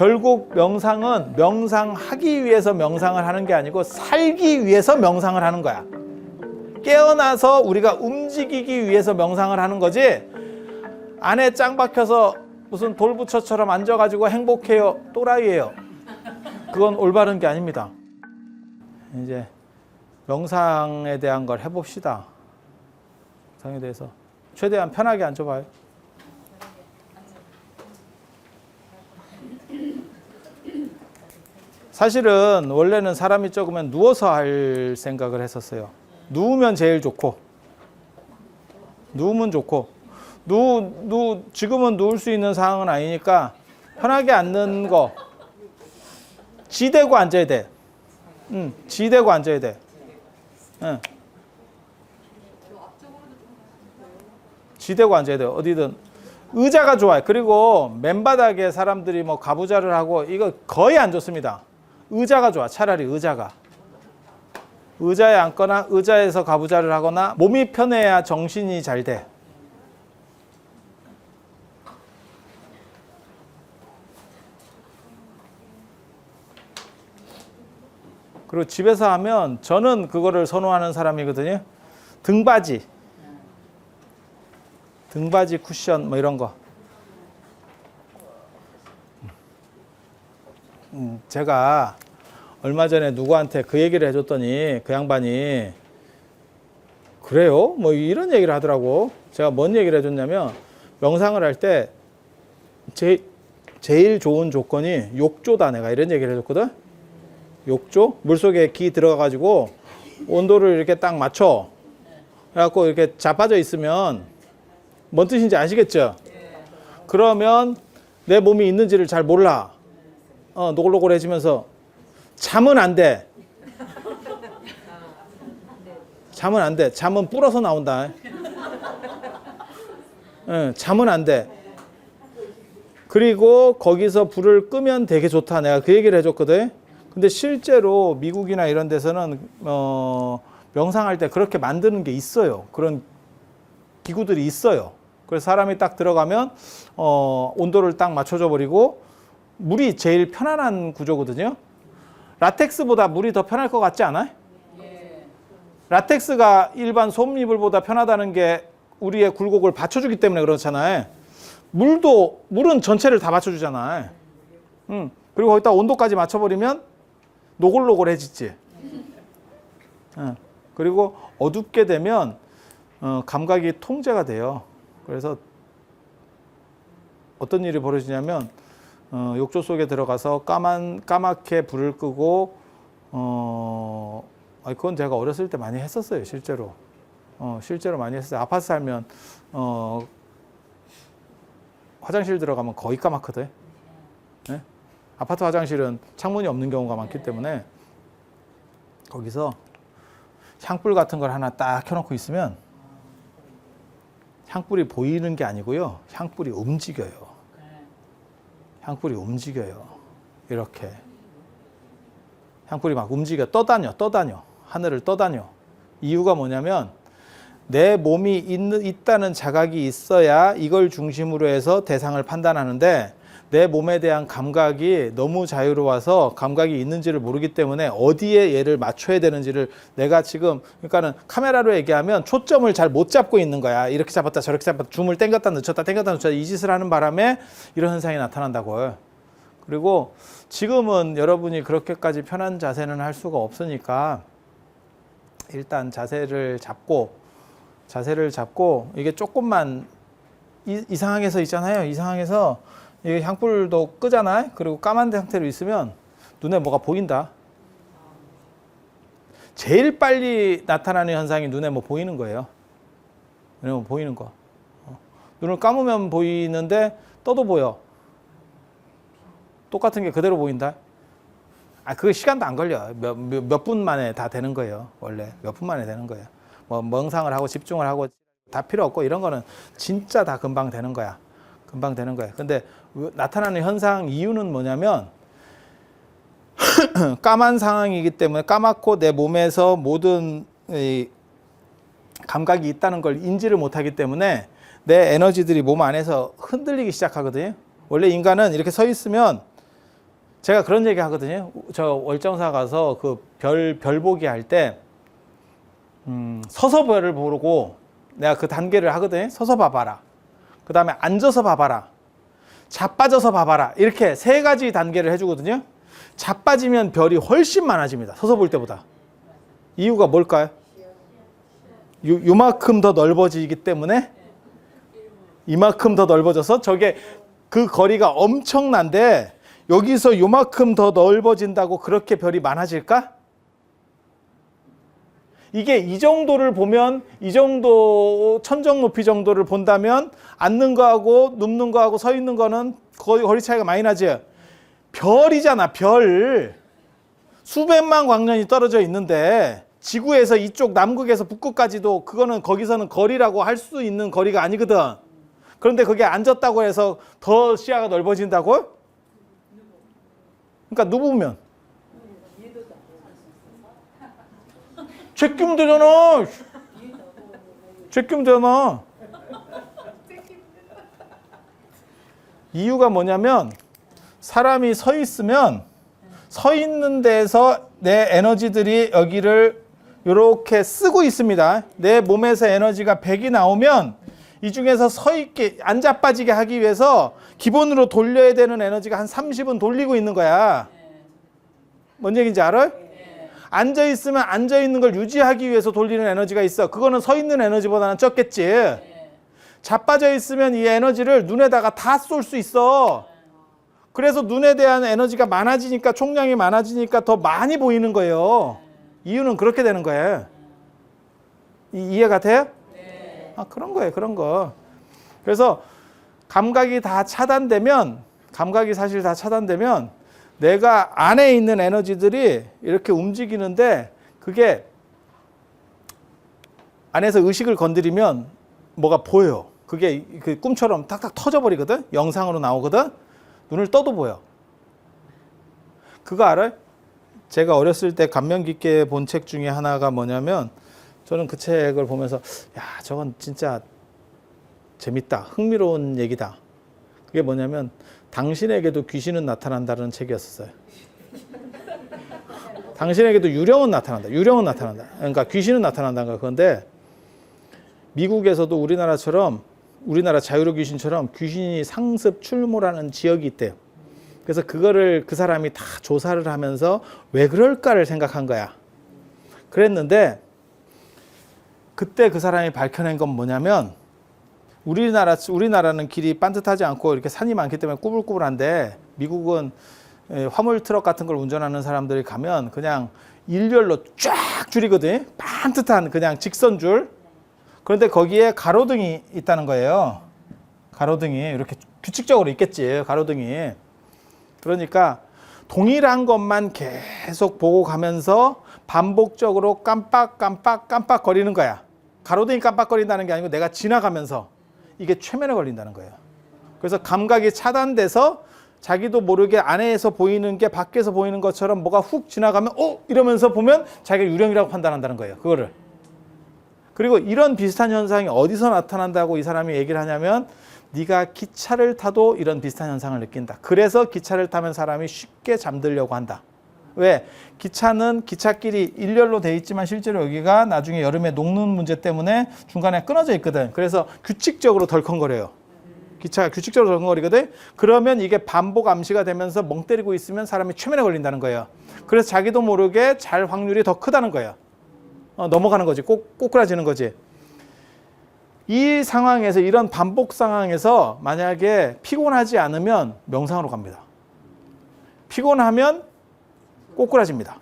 결국 명상은 명상하기 위해서 명상을 하는 게 아니고 살기 위해서 명상을 하는 거야. 깨어나서 우리가 움직이기 위해서 명상을 하는 거지, 안에 짱 박혀서 무슨 돌부처처럼 앉아가지고 행복해요, 또라이예요. 그건 올바른 게 아닙니다. 이제 명상에 대한 걸 해봅시다. 명상에 대해서 최대한 편하게 앉아봐요. 사실은 원래는 사람이 적으면 누워서 할 생각을 했었어요. 누우면 제일 좋고, 누우면 좋고, 지금은 누울 수 있는 상황은 아니니까 편하게 앉는 거. 지대고 앉아야 돼. 지대고 앉아야 돼. 지대고 앉아야 돼. 어디든. 의자가 좋아요. 그리고 맨바닥에 사람들이 뭐 가부좌를 하고 이거 거의 안 좋습니다. 의자가 좋아. 차라리 의자가. 의자에 앉거나 의자에서 가부좌를 하거나 몸이 편해야 정신이 잘 돼. 그리고 집에서 하면 저는 그거를 선호하는 사람이거든요. 등받이 쿠션 뭐 이런 거. 제가 얼마 전에 누구한테 그 얘기를 해줬더니 그 양반이 그래요? 뭐 이런 얘기를 하더라고. 제가 뭔 얘기를 해줬냐면 명상을 할 때 제일 좋은 조건이 욕조다, 내가 이런 얘기를 해줬거든. 욕조? 물속에 기 들어가가지고 온도를 이렇게 딱 맞춰. 그래갖고 이렇게 자빠져 있으면 뭔 뜻인지 아시겠죠? 그러면 내 몸이 있는지를 잘 몰라. 노골노골해지면서 잠은 안 돼. 잠은 안 돼. 잠은 불어서 나온다. 잠은 안 돼. 그리고 거기서 불을 끄면 되게 좋다. 내가 그 얘기를 해줬거든. 근데 실제로 미국이나 이런 데서는 명상할 때 그렇게 만드는 게 있어요. 그런 기구들이 있어요. 그래서 사람이 딱 들어가면 온도를 딱 맞춰줘 버리고, 물이 제일 편안한 구조거든요. 라텍스보다 물이 더 편할 것 같지 않아요? 라텍스가 일반 솜이불보다 편하다는 게 우리의 굴곡을 받쳐주기 때문에 그렇잖아요. 물은 전체를 다 맞춰주잖아요. 그리고 거기다 온도까지 맞춰버리면 노골노골해지지. 그리고 어둡게 되면 감각이 통제가 돼요. 그래서 어떤 일이 벌어지냐면 욕조 속에 들어가서 까맣게 불을 끄고 그건 제가 어렸을 때 많이 했었어요. 실제로 많이 했어요. 아파트 살면 화장실 들어가면 거의 까맣거든. 네? 아파트 화장실은 창문이 없는 경우가 많기 때문에 거기서 향불 같은 걸 하나 딱 켜놓고 있으면 향불이 보이는 게 아니고요. 향불이 움직여요. 향불이 움직여요. 이렇게. 향불이 막 움직여. 떠다녀. 하늘을 떠다녀. 이유가 뭐냐면 내 몸이 있다는 자각이 있어야 이걸 중심으로 해서 대상을 판단하는데, 내 몸에 대한 감각이 너무 자유로워서 감각이 있는지를 모르기 때문에 어디에 얘를 맞춰야 되는지를 내가 지금, 그러니까는 카메라로 얘기하면 초점을 잘 못 잡고 있는 거야. 이렇게 잡았다 저렇게 잡았다, 줌을 땡겼다 늦췄다 이 짓을 하는 바람에 이런 현상이 나타난다고요. 그리고 지금은 여러분이 그렇게까지 편한 자세는 할 수가 없으니까 일단 자세를 잡고 이게 조금만 이 상황에서 있잖아요. 이 상황에서 이게 향불도 끄잖아요. 그리고 까만 상태로 있으면 눈에 뭐가 보인다. 제일 빨리 나타나는 현상이 눈에 뭐 보이는 거예요. 눈에 뭐 보이는 거. 눈을 감으면 보이는데 떠도 보여. 똑같은 게 그대로 보인다. 그거 시간도 안 걸려. 몇 분 만에 다 되는 거예요. 원래 몇 분 만에 되는 거예요. 뭐 명상을 하고 집중을 하고 다 필요 없고 이런 거는 진짜 다 금방 되는 거야. 근데 나타나는 현상 이유는 뭐냐면 까만 상황이기 때문에, 까맣고 내 몸에서 모든 감각이 있다는 걸 인지를 못하기 때문에 내 에너지들이 몸 안에서 흔들리기 시작하거든요. 원래 인간은 이렇게 서 있으면 제가 그런 얘기 하거든요. 저 월정사 가서 그 별 보기 할 때, 서서 별을 보고 내가 그 단계를 하거든요. 서서 봐봐라. 그 다음에 앉아서 봐봐라. 자빠져서 봐봐라. 이렇게 세 가지 단계를 해주거든요. 자빠지면 별이 훨씬 많아집니다. 서서 볼 때보다. 이유가 뭘까요? 요만큼 더 넓어지기 때문에 이만큼 더 넓어져서 저게 그 거리가 엄청난데 여기서 요만큼 더 넓어진다고 그렇게 별이 많아질까? 이게 이 정도를 보면 이 정도 천정 높이 정도를 본다면 앉는 거하고 눕는 거하고 서 있는 거는 거의 거리 차이가 많이 나지. 별이잖아. 별. 수백만 광년이 떨어져 있는데 지구에서 이쪽 남극에서 북극까지도 그거는 거기서는 거리라고 할 수 있는 거리가 아니거든. 그런데 그게 앉았다고 해서 더 시야가 넓어진다고? 그러니까 누우면 제끼면 되잖아. 제끼면 되잖아. 이유가 뭐냐면 사람이 서 있으면 서 있는 데에서 내 에너지들이 여기를 이렇게 쓰고 있습니다. 내 몸에서 에너지가 100이 나오면 이 중에서 서 있게 앉아 빠지게 하기 위해서 기본으로 돌려야 되는 에너지가 한 30은 돌리고 있는 거야. 뭔 얘기인지 알아요? 앉아 있으면 앉아 있는 걸 유지하기 위해서 돌리는 에너지가 있어. 그거는 서 있는 에너지보다는 적겠지. 자빠져 있으면 이 에너지를 눈에다가 다 쏠 수 있어. 그래서 눈에 대한 에너지가 많아지니까 총량이 많아지니까 더 많이 보이는 거예요. 이유는 그렇게 되는 거예요. 이해가 돼요? 네. 아, 그런 거예요. 그런 거. 그래서 감각이 다 차단되면 감각이 사실 다 차단되면 내가 안에 있는 에너지들이 이렇게 움직이는데 그게 안에서 의식을 건드리면 뭐가 보여요. 그게 그 꿈처럼 탁탁 터져버리거든. 영상으로 나오거든. 눈을 떠도 보여. 그거 알아요? 제가 어렸을 때 감명 깊게 본 책 중에 하나가 뭐냐면 저는 그 책을 보면서 야, 저건 진짜 재밌다. 흥미로운 얘기다. 그게 뭐냐면 당신에게도 귀신은 나타난다는 책이었어요. 당신에게도 유령은 나타난다. 유령은 나타난다. 그러니까 귀신은 나타난다는 건데 미국에서도 우리나라처럼 우리나라 자유로 귀신처럼 귀신이 상습 출몰하는 지역이 있대요. 그래서 그거를 그 사람이 다 조사를 하면서 왜 그럴까를 생각한 거야. 그랬는데 그때 그 사람이 밝혀낸 건 뭐냐면 우리나라는 길이 반듯하지 않고 이렇게 산이 많기 때문에 꾸불꾸불한데 미국은 화물 트럭 같은 걸 운전하는 사람들이 가면 그냥 일렬로 쫙 줄이거든. 반듯한 그냥 직선줄. 그런데 거기에 가로등이 있다는 거예요. 가로등이 이렇게 규칙적으로 있겠지. 가로등이. 그러니까 동일한 것만 계속 보고 가면서 반복적으로 깜빡 거리는 거야. 가로등이 깜빡거린다는 게 아니고 내가 지나가면서 이게 최면에 걸린다는 거예요. 그래서 감각이 차단돼서 자기도 모르게 안에서 보이는 게 밖에서 보이는 것처럼 뭐가 훅 지나가면 이러면서 보면 자기가 유령이라고 판단한다는 거예요. 그거를. 그리고 이런 비슷한 현상이 어디서 나타난다고 이 사람이 얘기를 하냐면 네가 기차를 타도 이런 비슷한 현상을 느낀다. 그래서 기차를 타면 사람이 쉽게 잠들려고 한다. 왜? 기차는 기찻길이 일렬로 돼 있지만 실제로 여기가 나중에 여름에 녹는 문제 때문에 중간에 끊어져 있거든. 그래서 규칙적으로 덜컹거려요. 기차가 규칙적으로 덜컹거리거든. 그러면 이게 반복 암시가 되면서 멍 때리고 있으면 사람이 최면에 걸린다는 거예요. 그래서 자기도 모르게 잘 확률이 더 크다는 거예요. 넘어가는 거지. 꼬꾸라지는 거지. 이 상황에서 이런 반복 상황에서 만약에 피곤하지 않으면 명상으로 갑니다. 피곤하면 꼬꾸라집니다.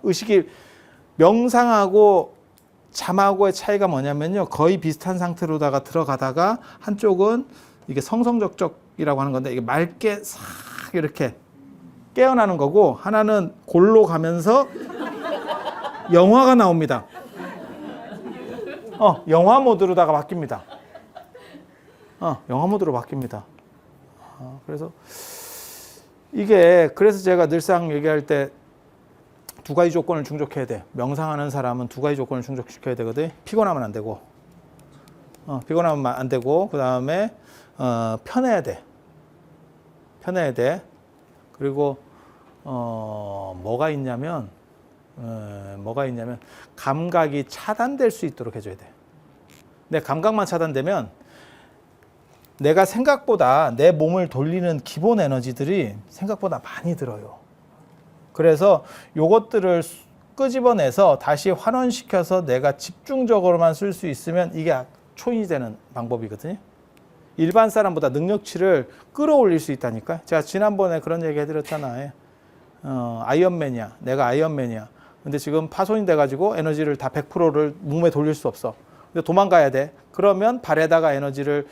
의식이 명상하고 잠하고의 차이가 뭐냐면요. 거의 비슷한 상태로다가 들어가다가 한쪽은 이게 성성적적이라고 하는 건데 이게 맑게 싹 이렇게 깨어나는 거고 하나는 골로 가면서 영화가 나옵니다. 영화 모드로다가 바뀝니다. 영화 모드로 바뀝니다. 그래서 그래서 제가 늘상 얘기할 때 두 가지 조건을 충족해야 돼. 명상하는 사람은 두 가지 조건을 충족시켜야 되거든. 피곤하면 안 되고, 피곤하면 안 되고, 그 다음에 편해야 돼. 편해야 돼. 그리고 뭐가 있냐면 감각이 차단될 수 있도록 해줘야 돼. 내 감각만 차단되면 내가 생각보다 내 몸을 돌리는 기본 에너지들이 생각보다 많이 들어요. 그래서 요것들을 끄집어내서 다시 환원시켜서 내가 집중적으로만 쓸 수 있으면 이게 초인이 되는 방법이거든요. 일반 사람보다 능력치를 끌어올릴 수 있다니까. 제가 지난번에 그런 얘기 해드렸잖아요. 아이언맨이야. 내가 아이언맨이야. 근데 지금 파손이 돼가지고 에너지를 다 100%를 몸에 돌릴 수 없어. 근데 도망가야 돼. 그러면 발에다가 에너지를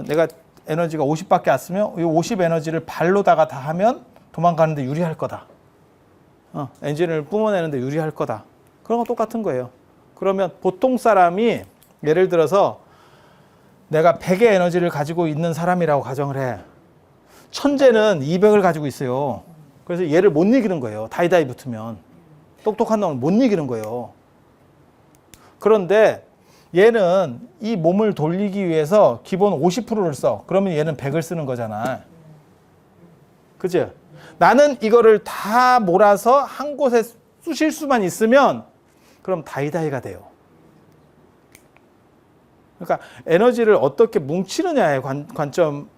내가 에너지가 50밖에 안 쓰면 이 50 에너지를 발로다가 다 하면 도망가는데 유리할 거다. 엔진을 뿜어내는데 유리할 거다. 그런 거 똑같은 거예요. 그러면 보통 사람이 예를 들어서 내가 100의 에너지를 가지고 있는 사람이라고 가정을 해. 천재는 200을 가지고 있어요. 그래서 얘를 못 이기는 거예요. 다이다이 붙으면. 똑똑한 놈을 못 이기는 거예요. 그런데 얘는 이 몸을 돌리기 위해서 기본 50%를 써. 그러면 얘는 100을 쓰는 거잖아. 그죠? 나는 이거를 다 몰아서 한 곳에 쑤실 수만 있으면 그럼 다이다이가 돼요. 그러니까 에너지를 어떻게 뭉치느냐의 관점이라니까.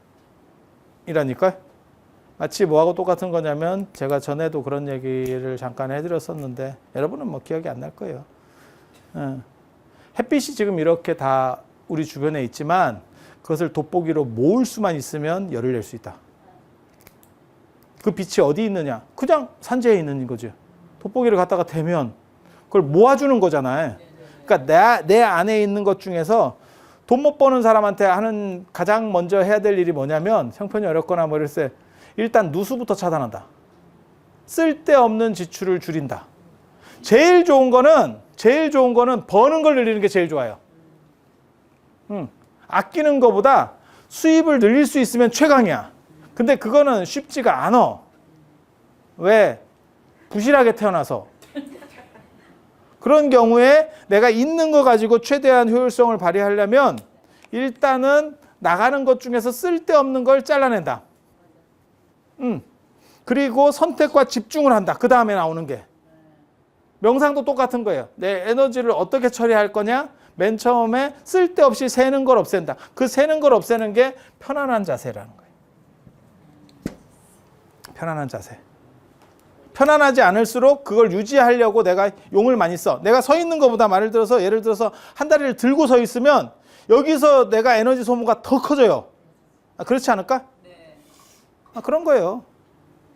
마치 뭐하고 똑같은 거냐면 제가 전에도 그런 얘기를 잠깐 해드렸었는데 여러분은 뭐 기억이 안 날 거예요. 햇빛이 지금 이렇게 다 우리 주변에 있지만 그것을 돋보기로 모을 수만 있으면 열을 낼 수 있다. 그 빛이 어디 있느냐? 그냥 산재에 있는 거죠. 돋보기를 갖다가 대면 그걸 모아주는 거잖아요. 그러니까 내 안에 있는 것 중에서 돈 못 버는 사람한테 하는 가장 먼저 해야 될 일이 뭐냐면 형편이 어렵거나 뭐 이럴 때 일단 누수부터 차단한다. 쓸데없는 지출을 줄인다. 제일 좋은 거는 버는 걸 늘리는 게 제일 좋아요. 아끼는 거보다 수입을 늘릴 수 있으면 최강이야. 근데 그거는 쉽지가 않아. 왜? 부실하게 태어나서. 그런 경우에 내가 있는 거 가지고 최대한 효율성을 발휘하려면 일단은 나가는 것 중에서 쓸데없는 걸 잘라낸다. 그리고 선택과 집중을 한다. 그 다음에 나오는 게. 명상도 똑같은 거예요. 내 에너지를 어떻게 처리할 거냐? 맨 처음에 쓸데없이 새는 걸 없앤다. 그 새는 걸 없애는 게 편안한 자세라는 거예요. 편안한 자세. 편안하지 않을수록 그걸 유지하려고 내가 용을 많이 써. 내가 서 있는 것보다 예를 들어서 한 다리를 들고 서 있으면 여기서 내가 에너지 소모가 더 커져요. 그렇지 않을까? 네. 그런 거예요.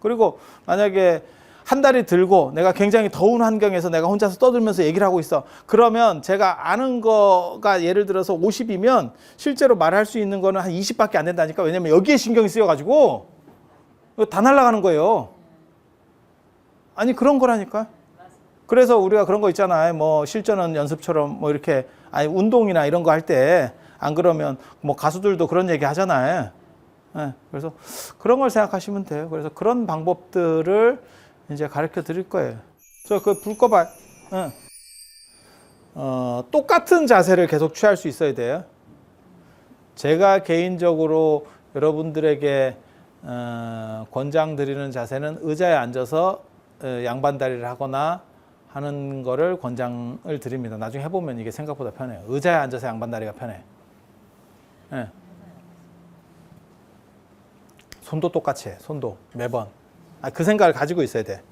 그리고 만약에 한 다리 들고 내가 굉장히 더운 환경에서 내가 혼자서 떠들면서 얘기를 하고 있어. 그러면 제가 아는 거가 예를 들어서 50이면 실제로 말할 수 있는 거는 한 20밖에 안 된다니까. 왜냐면 여기에 신경이 쓰여가지고 다 날아가는 거예요. 아니 그런 거라니까. 그래서 우리가 그런 거 있잖아요. 뭐 실전은 연습처럼 뭐 이렇게 운동이나 이런 거 할 때 안 그러면 뭐 가수들도 그런 얘기 하잖아요. 네, 그래서 그런 걸 생각하시면 돼요. 그래서 그런 방법들을 이제 가르쳐 드릴 거예요. 그 불 꺼봐. 네. 똑같은 자세를 계속 취할 수 있어야 돼요. 제가 개인적으로 여러분들에게 권장드리는 자세는 의자에 앉아서 양반다리를 하거나 하는 거를 권장을 드립니다. 나중에 해보면 이게 생각보다 편해요. 의자에 앉아서 양반다리가 편해. 네. 손도 똑같이 해. 손도 매번. 그 생각을 가지고 있어야 돼.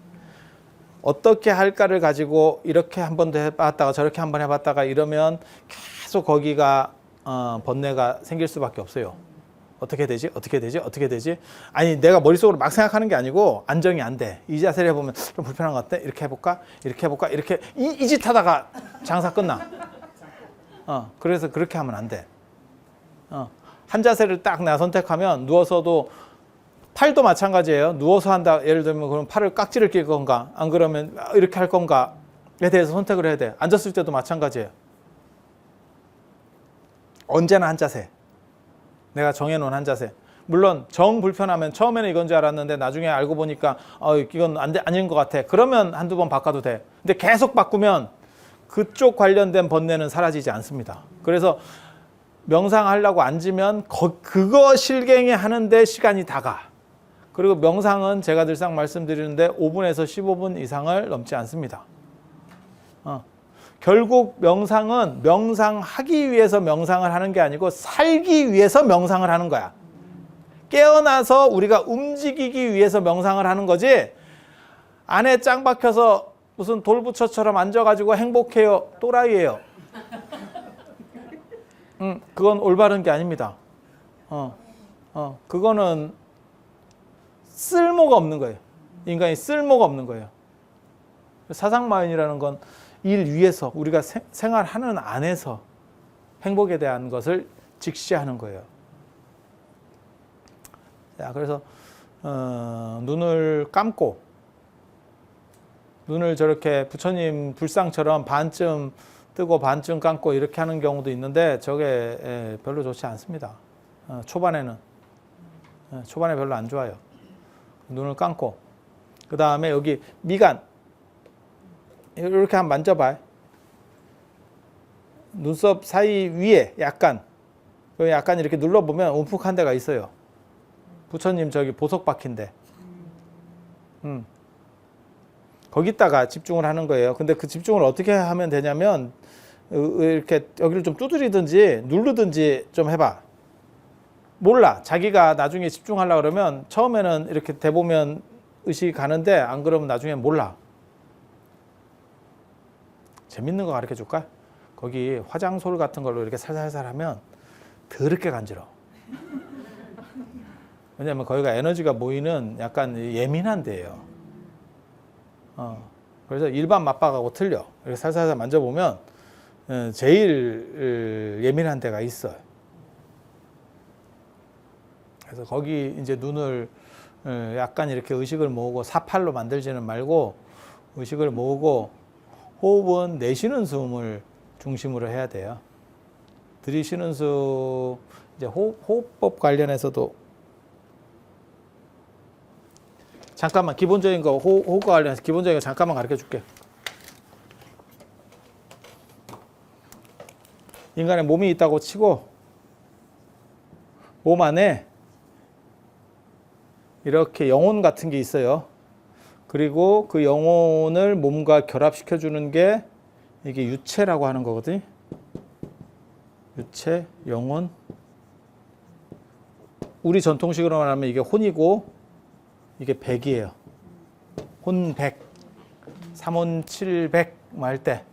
어떻게 할까를 가지고 이렇게 한 번 더 해봤다가 저렇게 한 번 해봤다가 이러면 계속 거기가 번뇌가 생길 수밖에 없어요. 어떻게 되지? 어떻게 되지? 어떻게 되지? 아니 내가 머릿속으로 막 생각하는 게 아니고 안정이 안 돼. 이 자세를 해보면 좀 불편한 것 같아. 이렇게 해볼까? 이렇게 해볼까? 이렇게 이 짓 하다가 장사 끝나. 그래서 그렇게 하면 안 돼. 한 자세를 딱 내가 선택하면 누워서도 팔도 마찬가지예요. 누워서 한다. 예를 들면 그럼 팔을 깍지를 낄 건가? 안 그러면 이렇게 할 건가에 대해서 선택을 해야 돼. 앉았을 때도 마찬가지예요. 언제나 한 자세. 내가 정해놓은 한 자세. 물론 정 불편하면 처음에는 이건 줄 알았는데 나중에 알고 보니까 이건 아닌 것 같아. 그러면 한두 번 바꿔도 돼. 근데 계속 바꾸면 그쪽 관련된 번뇌는 사라지지 않습니다. 그래서 명상하려고 앉으면 그거 실갱이 하는데 시간이 다 가. 그리고 명상은 제가 늘상 말씀드리는데 5분에서 15분 이상을 넘지 않습니다. 결국 명상은 명상하기 위해서 명상을 하는 게 아니고 살기 위해서 명상을 하는 거야. 깨어나서 우리가 움직이기 위해서 명상을 하는 거지, 안에 짱 박혀서 무슨 돌부처처럼 앉아가지고 행복해요, 또라이예요. 그건 올바른 게 아닙니다. 그거는 쓸모가 없는 거예요. 인간이 쓸모가 없는 거예요. 사상마인이라는 건 일 위에서, 우리가 생활하는 안에서 행복에 대한 것을 직시하는 거예요. 자, 그래서 눈을 감고, 눈을 저렇게 부처님 불상처럼 반쯤 뜨고 반쯤 감고 이렇게 하는 경우도 있는데, 저게 별로 좋지 않습니다. 초반에 별로 안 좋아요. 눈을 감고, 그 다음에 여기 미간 이렇게 한번 만져봐요. 눈썹 사이 위에 약간 이렇게 눌러보면 움푹한 데가 있어요. 부처님 저기 보석 박힌데, 거기다가 집중을 하는 거예요. 근데 그 집중을 어떻게 하면 되냐면, 이렇게 여기를 좀 두드리든지 누르든지 좀 해봐. 몰라. 자기가 나중에 집중하려고 그러면 처음에는 이렇게 대보면 의식이 가는데, 안 그러면 나중에 몰라. 재밌는 거 가르쳐 줄까? 거기 화장솔 같은 걸로 이렇게 살살살 하면 더럽게 간지러. 왜냐면 거기가 에너지가 모이는 약간 예민한 데예요. 그래서 일반 맞박하고 틀려. 이렇게 살살살 만져보면 제일 예민한 데가 있어요. 그래서 거기 이제 눈을 약간 이렇게 의식을 모으고, 사팔로 만들지는 말고 의식을 모으고, 호흡은 내쉬는 숨을 중심으로 해야 돼요. 들이쉬는 숨, 이제 호흡법 관련해서도 잠깐만, 기본적인 거, 호흡과 관련해서 기본적인 거 잠깐만 가르쳐 줄게. 인간의 몸이 있다고 치고, 몸 안에 이렇게 영혼 같은 게 있어요. 그리고 그 영혼을 몸과 결합시켜 주는 게 이게 유체라고 하는 거거든요. 유체, 영혼. 우리 전통식으로 말하면 이게 혼이고, 이게 백이에요. 혼백. 삼혼칠백 할 때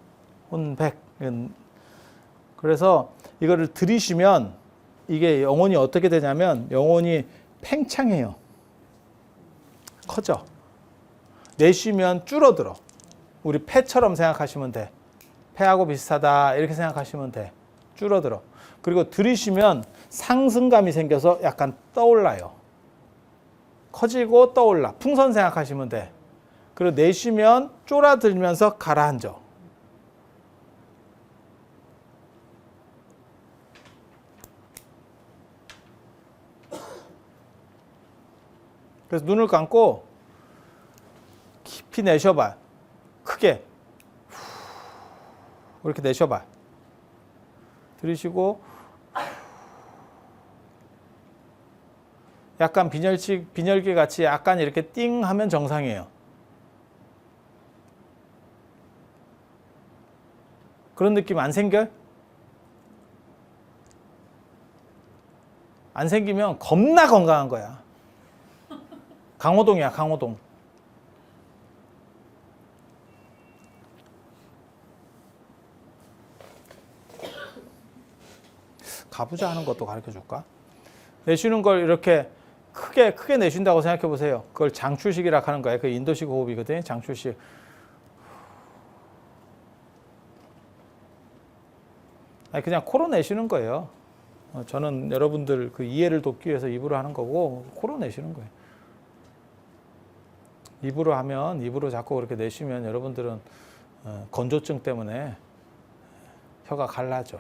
혼백. 그래서 이거를 들이쉬면 이게 영혼이 어떻게 되냐면, 영혼이 팽창해요. 커져. 내쉬면 줄어들어. 우리 폐처럼 생각하시면 돼. 폐하고 비슷하다 이렇게 생각하시면 돼. 줄어들어. 그리고 들이쉬면 상승감이 생겨서 약간 떠올라요. 커지고 떠올라. 풍선 생각하시면 돼. 그리고 내쉬면 쫄아들면서 가라앉아. 그래서 눈을 감고 깊이 내쉬어봐. 크게. 이렇게 내쉬어봐. 들이쉬고 약간 빈혈기 같이 약간 이렇게 띵 하면 정상이에요. 그런 느낌 안 생겨? 안 생기면 겁나 건강한 거야. 강호동이야, 강호동. 가부좌 하는 것도 가르쳐 줄까? 내쉬는 걸 이렇게 크게 내쉰다고 생각해 보세요. 그걸 장출식이라 하는 거예요. 그 인도식 호흡이거든요. 장출식. 아니, 그냥 코로 내쉬는 거예요. 저는 여러분들 그 이해를 돕기 위해서 입으로 하는 거고, 코로 내쉬는 거예요. 입으로 하면, 입으로 자꾸 그렇게 내쉬면 여러분들은 건조증 때문에 혀가 갈라져.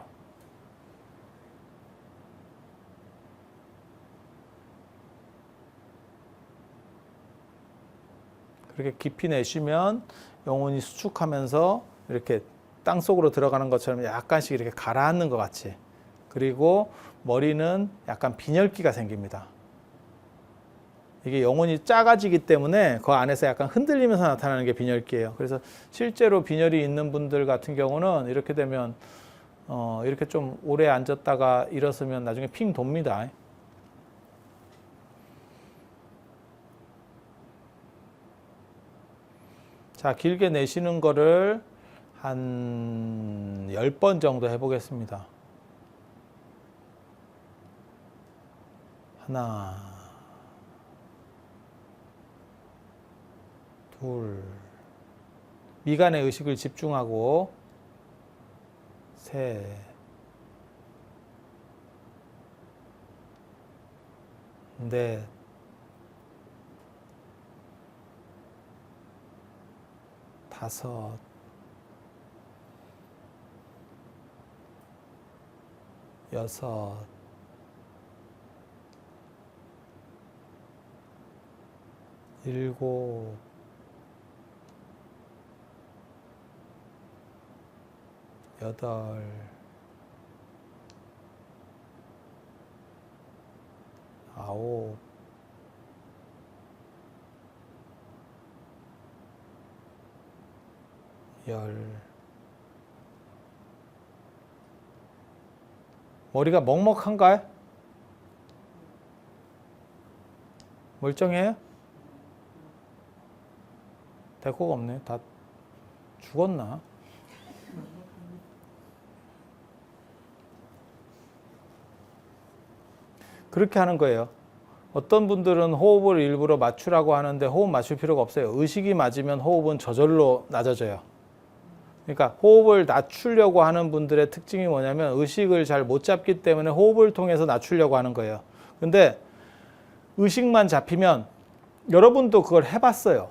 그렇게 깊이 내쉬면 영혼이 수축하면서 이렇게 땅속으로 들어가는 것처럼 약간씩 이렇게 가라앉는 것 같이. 그리고 머리는 약간 빈혈기가 생깁니다. 이게 영혼이 작아지기 때문에 그 안에서 약간 흔들리면서 나타나는 게 빈혈기예요. 그래서 실제로 빈혈이 있는 분들 같은 경우는 이렇게 되면 이렇게 좀 오래 앉았다가 일어서면 나중에 핑 돕니다. 자, 길게 내쉬는 거를 한 10번 정도 해보겠습니다. 하나, 둘, 미간의 의식을 집중하고, 셋, 넷, 다섯, 여섯, 일곱, 여덟, 아홉, 열. 머리가 먹먹한가요? 멀쩡해요? 대꾸가 없네. 다 죽었나? 그렇게 하는 거예요. 어떤 분들은 호흡을 일부러 맞추라고 하는데 호흡 맞출 필요가 없어요. 의식이 맞으면 호흡은 저절로 낮아져요. 그러니까 호흡을 낮추려고 하는 분들의 특징이 뭐냐면 의식을 잘 못 잡기 때문에 호흡을 통해서 낮추려고 하는 거예요. 근데 의식만 잡히면 여러분도 그걸 해봤어요.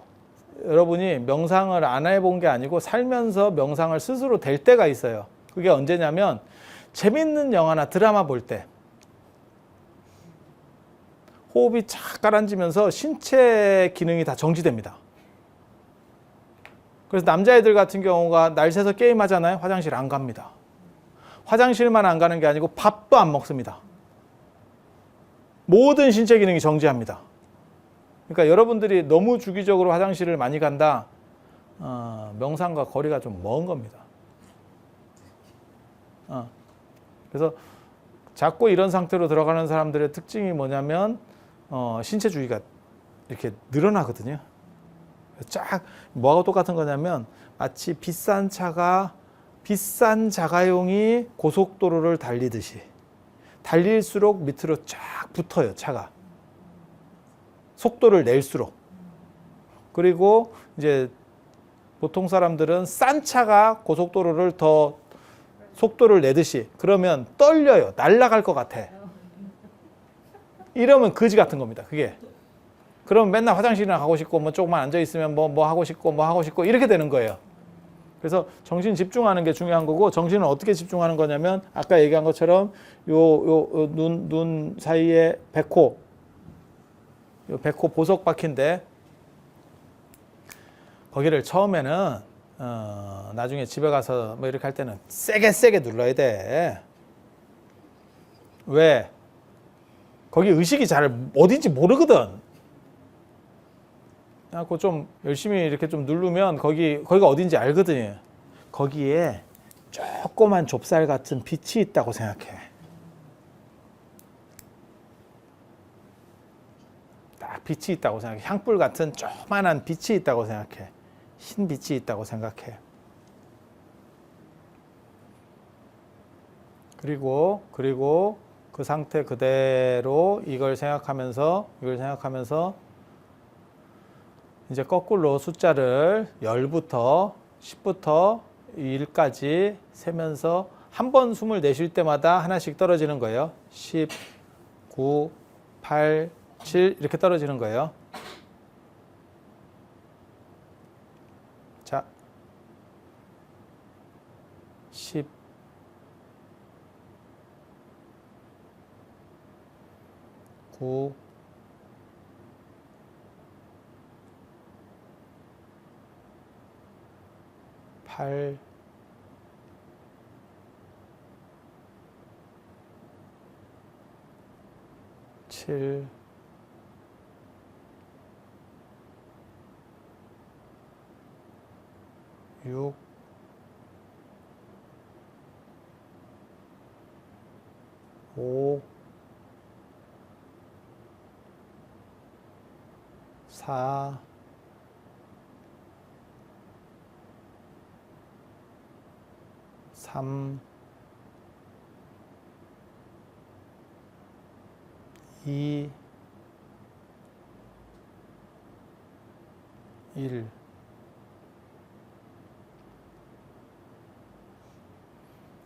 여러분이 명상을 안 해본 게 아니고 살면서 명상을 스스로 될 때가 있어요. 그게 언제냐면 재밌는 영화나 드라마 볼 때 호흡이 착 가라앉으면서 신체 기능이 다 정지됩니다. 그래서 남자애들 같은 경우가 날 새서 게임 하잖아요. 화장실 안 갑니다. 화장실만 안 가는 게 아니고 밥도 안 먹습니다. 모든 신체 기능이 정지합니다. 그러니까 여러분들이 너무 주기적으로 화장실을 많이 간다. 명상과 거리가 좀 먼 겁니다. 그래서 자꾸 이런 상태로 들어가는 사람들의 특징이 뭐냐면 신체 주기가 이렇게 늘어나거든요. 쫙 뭐하고 똑같은 거냐면 마치 비싼 차가 비싼 자가용이 고속도로를 달리듯이 달릴수록 밑으로 쫙 붙어요. 차가 속도를 낼수록. 그리고 이제 보통 사람들은 싼 차가 고속도로를 더 속도를 내듯이 그러면 떨려요. 날아갈 것 같아. 이러면 거지 같은 겁니다. 그게. 그럼 맨날 화장실이나 가고 싶고 뭐 조금만 앉아 있으면 뭐 하고 싶고 이렇게 되는 거예요. 그래서 정신 집중하는 게 중요한 거고 정신은 어떻게 집중하는 거냐면 아까 얘기한 것처럼 눈 사이에 백호 보석 박힌데 거기를 처음에는 나중에 집에 가서 뭐 이렇게 할 때는 세게 눌러야 돼. 왜? 거기 의식이 잘 어딘지 모르거든. 그래서 좀 열심히 이렇게 좀 누르면 거기가 어딘지 알거든요. 거기에 조그만 좁쌀 같은 빛이 있다고 생각해. 딱 빛이 있다고 생각해. 향불 같은 조그만한 빛이 있다고 생각해. 흰 빛이 있다고 생각해. 그리고 그 상태 그대로 이걸 생각하면서 이제 거꾸로 숫자를 10부터 10부터 1까지 세면서 한 번 숨을 내쉴 때마다 하나씩 떨어지는 거예요. 10, 9, 8, 7 이렇게 떨어지는 거예요. 자, 10, 9, 8, 7, 6, 5, 4, 3, 2, 1.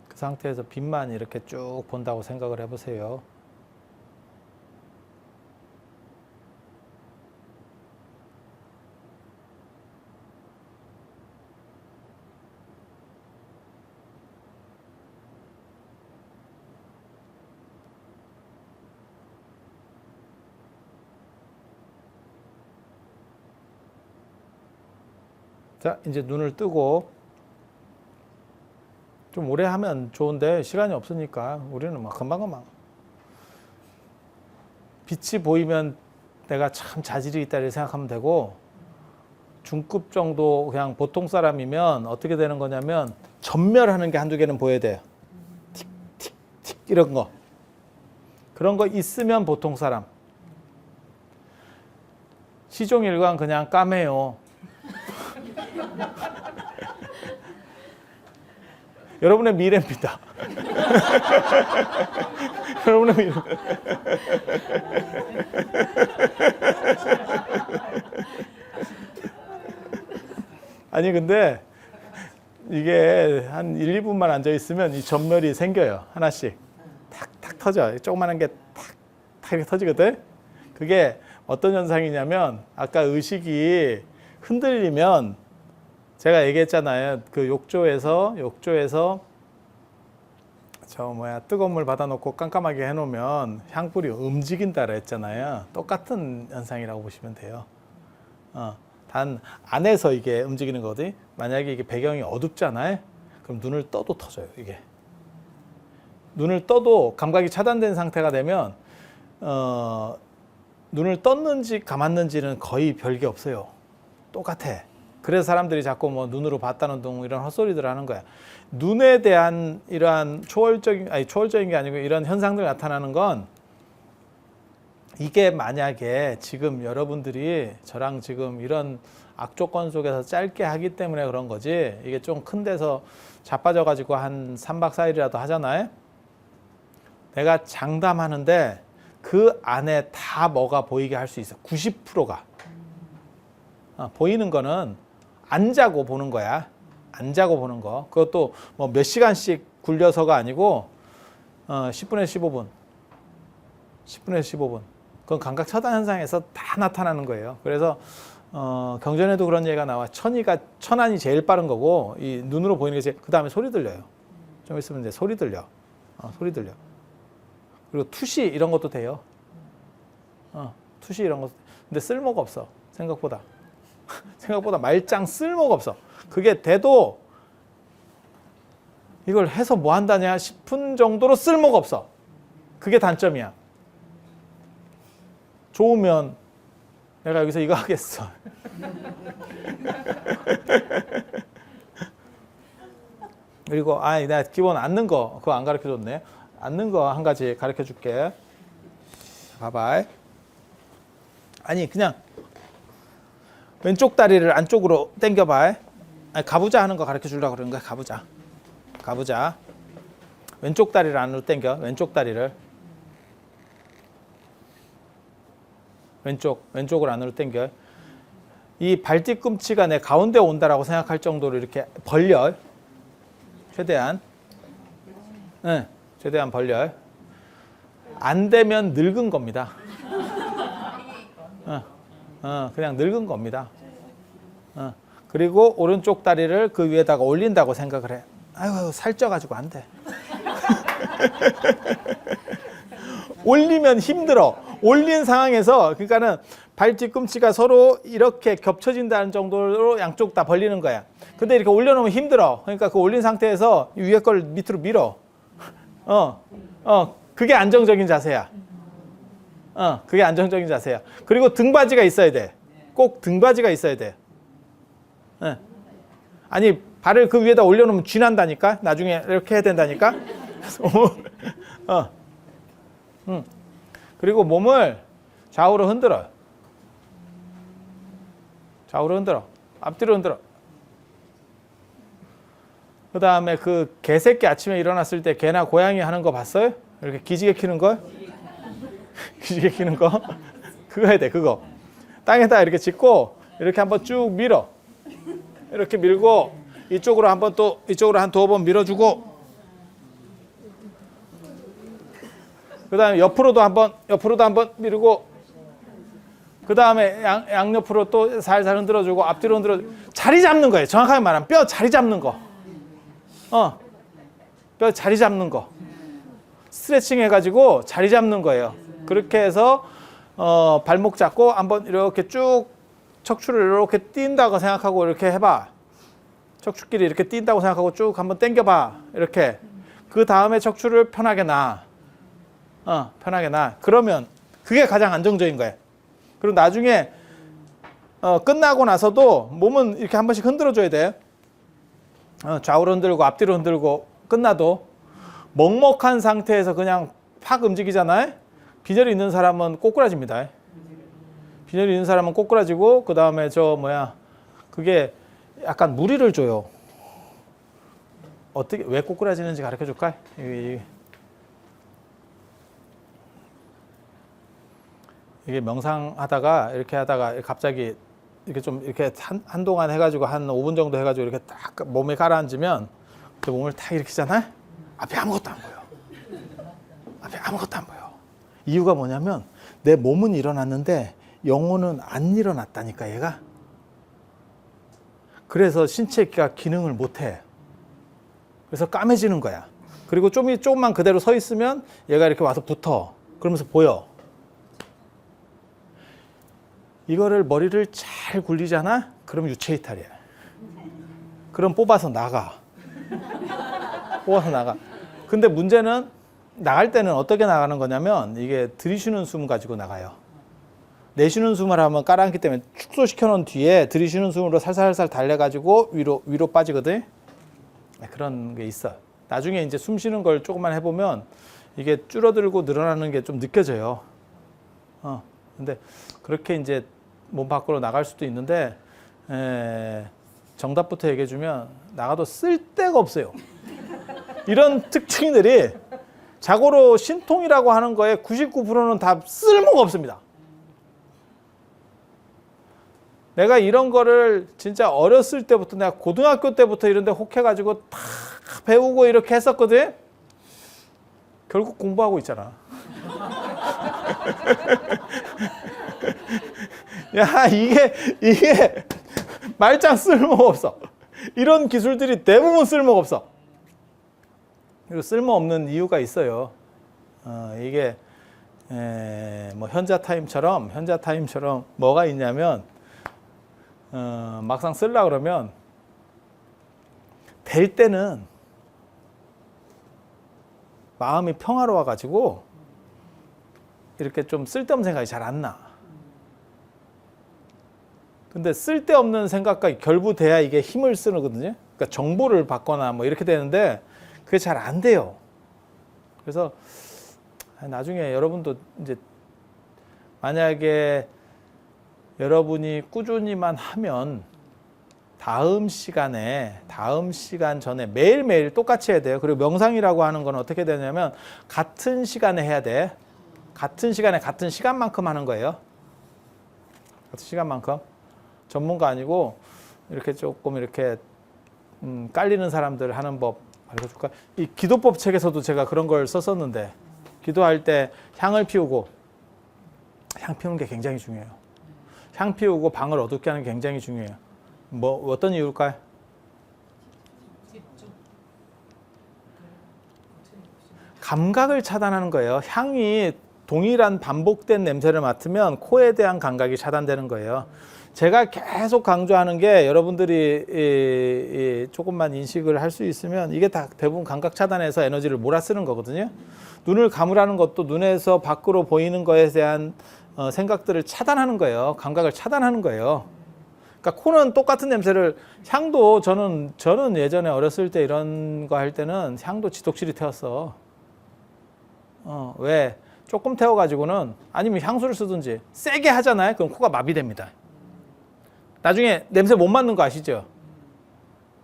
그 상태에서 빛만 이렇게 쭉 본다고 생각을 해보세요. 자, 이제 눈을 뜨고, 좀 오래 하면 좋은데 시간이 없으니까 우리는 막 금방금방. 빛이 보이면 내가 참 자질이 있다 이렇게 생각하면 되고, 중급 정도 그냥 보통 사람이면 어떻게 되는 거냐면 전멸하는 게 한두 개는 보여야 돼요. 틱틱틱 이런 거. 그런 거 있으면 보통 사람. 시종일관 그냥 까매요. 여러분의 미래입니다. 여러분의 미래. 아니 근데 이게 한 1, 2분만 앉아 있으면 이 전멸이 생겨요. 하나씩. 탁탁 터져. 조그만한 게 탁탁 이렇게 터지거든. 그게 어떤 현상이냐면 아까 의식이 흔들리면 제가 얘기했잖아요. 그 욕조에서 뜨거운 물 받아놓고 깜깜하게 해놓으면 향불이 움직인다 그랬잖아요. 똑같은 현상이라고 보시면 돼요. 단 안에서 이게 움직이는 거거든. 만약에 이게 배경이 어둡잖아요. 그럼 눈을 떠도 터져요. 이게 눈을 떠도 감각이 차단된 상태가 되면 눈을 떴는지 감았는지는 거의 별게 없어요. 똑같아. 그래서 사람들이 자꾸 뭐 눈으로 봤다는 둥 이런 헛소리들을 하는 거야. 눈에 대한 이러한 초월적인 게 아니고 이런 현상들 나타나는 건 이게 만약에 지금 여러분들이 저랑 지금 이런 악조건 속에서 짧게 하기 때문에 그런 거지, 이게 좀 큰 데서 자빠져 가지고 한 3박 4일이라도 하잖아요. 내가 장담하는데 그 안에 다 뭐가 보이게 할 수 있어. 90%가. 보이는 거는 안 자고 보는 거야. 안 자고 보는 거. 그것도 뭐 몇 시간씩 굴려서가 아니고 10분에서 15분. 10분에서 15분. 그건 감각 차단 현상에서 다 나타나는 거예요. 그래서 경전에도 그런 얘기가 나와. 천안이 제일 빠른 거고 이 눈으로 보이는 게 그 다음에 소리 들려요. 좀 있으면 이제 소리 들려. 소리 들려. 그리고 투시 이런 것도 돼요. 투시 이런 것도. 근데 쓸모가 없어. 생각보다. 생각보다 말짱 쓸모가 없어. 그게 돼도 이걸 해서 뭐 한다냐 싶은 정도로 쓸모가 없어. 그게 단점이야. 좋으면 내가 여기서 이거 하겠어. 그리고 내가 기본 앉는 거 그거 안 가르쳐줬네. 앉는 거 한 가지 가르쳐줄게. 봐봐. 아니 그냥 왼쪽 다리를 안쪽으로 당겨봐. 가부좌 하는 거 가르쳐주려고 그러는 거야. 가부좌. 왼쪽 다리를 안으로 당겨. 왼쪽 다리를. 왼쪽을 안으로 당겨. 이 발뒤꿈치가 내 가운데 온다라고 생각할 정도로 이렇게 벌려. 최대한. 최대한 벌려. 안 되면 늙은 겁니다. 그냥 늙은 겁니다. 그리고 오른쪽 다리를 그 위에다가 올린다고 생각을 해. 아유, 살쪄가지고 안 돼. 올리면 힘들어. 올린 상황에서, 그러니까는 발 뒤꿈치가 서로 이렇게 겹쳐진다는 정도로 양쪽 다 벌리는 거야. 근데 이렇게 올려놓으면 힘들어. 그러니까 그 올린 상태에서 위에 걸 밑으로 밀어. 그게 안정적인 자세야. 그게 안정적인 자세야. 그리고 등받이가 있어야 돼. 꼭 등받이가 있어야 돼. 아니, 발을 그 위에다 올려놓으면 쥐난다니까. 나중에 이렇게 해야 된다니까. 그리고 몸을 좌우로 흔들어요. 좌우로 흔들어. 앞뒤로 흔들어. 그 다음에 그 개새끼 아침에 일어났을 때 개나 고양이 하는 거 봤어요? 이렇게 기지개 키는 거? 기지개 키는 거? 그거 해야 돼, 그거. 땅에다 이렇게 짚고 이렇게 한번 쭉 밀어. 이렇게 밀고 이쪽으로 한번 또 이쪽으로 한 2번 밀어주고 그 다음에 옆으로도 한번 밀고 그 다음에 양옆으로 또 살살 흔들어주고 앞뒤로 흔들어주고 자리 잡는 거예요. 정확하게 말하면 뼈 자리 잡는 거. 뼈 자리 잡는 거. 스트레칭 해가지고 자리 잡는 거예요. 그렇게 해서 발목 잡고 한번 이렇게 쭉 척추를 이렇게 뛴다고 생각하고 이렇게 해봐. 척추끼리 이렇게 뛴다고 생각하고 쭉 한번 당겨봐. 이렇게. 그 다음에 척추를 편하게 놔. 편하게 놔. 그러면 그게 가장 안정적인 거예요. 그리고 나중에 끝나고 나서도 몸은 이렇게 한 번씩 흔들어줘야 돼요. 좌우로 흔들고 앞뒤로 흔들고 끝나도 먹먹한 상태에서 그냥 팍 움직이잖아요. 빈혈이 있는 사람은 꼬꾸라집니다. 빈혈이 있는 사람은 꼬꾸라지고 그 다음에 그게 약간 무리를 줘요. 어떻게 왜 꼬꾸라지는지 가르쳐 줄까? 이게 명상하다가 이렇게 하다가 갑자기 이렇게 좀 이렇게 한동안 해가지고 한 5분 정도 해가지고 이렇게 딱 몸에 가라앉으면 그 몸을 탁 일으키잖아요. 앞에 아무것도 안 보여. 앞에 아무것도 안 보여. 이유가 뭐냐면 내 몸은 일어났는데 영혼은 안 일어났다니까 얘가. 그래서 신체가 기능을 못해. 그래서 까매지는 거야. 그리고 조금만 그대로 서 있으면 얘가 이렇게 와서 붙어. 그러면서 보여. 이거를 머리를 잘 굴리잖아? 그럼 유체이탈이야. 그럼 뽑아서 나가. 뽑아서 나가. 근데 문제는 나갈 때는 어떻게 나가는 거냐면 이게 들이쉬는 숨 가지고 나가요. 내쉬는 숨을 하면 깔아앉기 때문에 축소시켜 놓은 뒤에 들이쉬는 숨으로 살살살 달래가지고 위로 빠지거든. 그런 게 있어. 나중에 이제 숨 쉬는 걸 조금만 해보면 이게 줄어들고 늘어나는 게 좀 느껴져요. 근데 그렇게 이제 몸 밖으로 나갈 수도 있는데 정답부터 얘기해주면 나가도 쓸데가 없어요. 이런 특징들이 자고로 신통이라고 하는 거에 99%는 다 쓸모가 없습니다. 내가 이런 거를 진짜 어렸을 때부터 내가 고등학교 때부터 이런 데 혹해가지고 다 배우고 이렇게 했었거든. 결국 공부하고 있잖아. 야, 이게 말짱 쓸모가 없어. 이런 기술들이 대부분 쓸모가 없어. 그리고 쓸모없는 이유가 있어요. 이게 뭐 현자 타임처럼 뭐가 있냐면 막상 쓰려고 그러면 될 때는 마음이 평화로워 가지고 이렇게 좀 쓸데없는 생각이 잘 안 나. 근데 쓸데없는 생각과 결부돼야 이게 힘을 쓰거든요. 그러니까 정보를 받거나 뭐 이렇게 되는데 그게 잘 안 돼요. 그래서 나중에 여러분도 이제 만약에 여러분이 꾸준히만 하면 다음 시간 전에 매일매일 똑같이 해야 돼요. 그리고 명상이라고 하는 건 어떻게 되냐면 같은 시간에 해야 돼. 같은 시간에 같은 시간만큼 하는 거예요. 같은 시간만큼. 전문가 아니고 이렇게 조금 이렇게 깔리는 사람들 하는 법 알려줄까? 이 기도법 책에서도 제가 그런 걸 썼었는데 기도할 때 향을 피우고 향 피우는 게 굉장히 중요해요. 향 피우고 방을 어둡게 하는 게 굉장히 중요해요. 뭐 어떤 이유일까요? 감각을 차단하는 거예요. 향이 동일한 반복된 냄새를 맡으면 코에 대한 감각이 차단되는 거예요. 제가 계속 강조하는 게 여러분들이 조금만 인식을 할 수 있으면 이게 다 대부분 감각 차단해서 에너지를 몰아쓰는 거거든요. 눈을 감으라는 것도 눈에서 밖으로 보이는 것에 대한 생각들을 차단하는 거예요. 감각을 차단하는 거예요. 그러니까 코는 똑같은 냄새를 향도 저는 예전에 어렸을 때 이런 거 할 때는 향도 지독실이 태웠어. 왜? 조금 태워가지고는 아니면 향수를 쓰든지 세게 하잖아요. 그럼 코가 마비됩니다. 나중에 냄새 못 맡는 거 아시죠?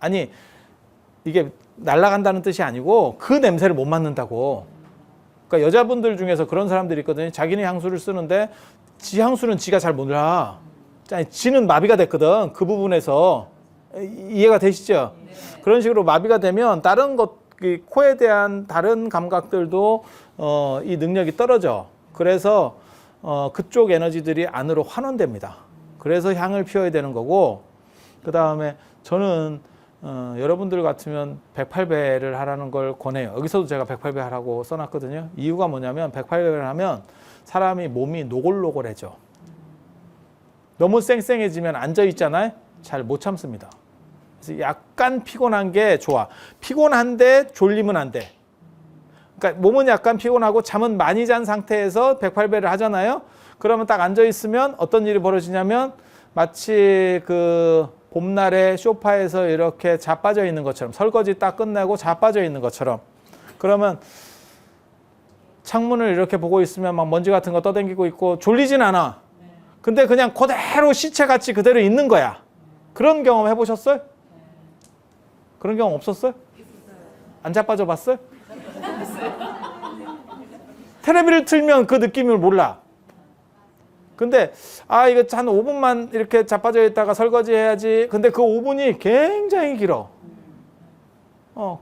아니 이게 날아간다는 뜻이 아니고 그 냄새를 못 맡는다고. 그러니까 여자분들 중에서 그런 사람들이 있거든요. 자기는 향수를 쓰는데 지 향수는 지가 잘 몰라. 지는 마비가 됐거든. 그 부분에서 이해가 되시죠? 네. 그런 식으로 마비가 되면 다른 것, 코에 대한 다른 감각들도 이 능력이 떨어져. 그래서 그쪽 에너지들이 안으로 환원됩니다. 그래서 향을 피워야 되는 거고, 그 다음에 저는 여러분들 같으면 108배를 하라는 걸 권해요. 여기서도 제가 108배 하라고 써놨거든요. 이유가 뭐냐면 108배를 하면 사람이 몸이 노골노골해져. 너무 쌩쌩해지면 앉아있잖아요. 잘 못 참습니다. 그래서 약간 피곤한 게 좋아. 피곤한데 졸리면 안 돼. 그러니까 몸은 약간 피곤하고 잠은 많이 잔 상태에서 108배를 하잖아요. 그러면 딱 앉아있으면 어떤 일이 벌어지냐면 마치 그 봄날에 소파에서 이렇게 자빠져 있는 것처럼, 설거지 딱 끝내고 자빠져 있는 것처럼, 그러면 창문을 이렇게 보고 있으면 막 먼지 같은 거 떠다니고 있고 졸리진 않아. 근데 그냥 그대로 시체같이 그대로 있는 거야. 그런 경험 해보셨어요? 그런 경험 없었어요? 안 자빠져 봤어요? 테레비를 틀면 그 느낌을 몰라. 근데 이거 한 5분만 이렇게 자빠져 있다가 설거지 해야지. 근데 그 5분이 굉장히 길어.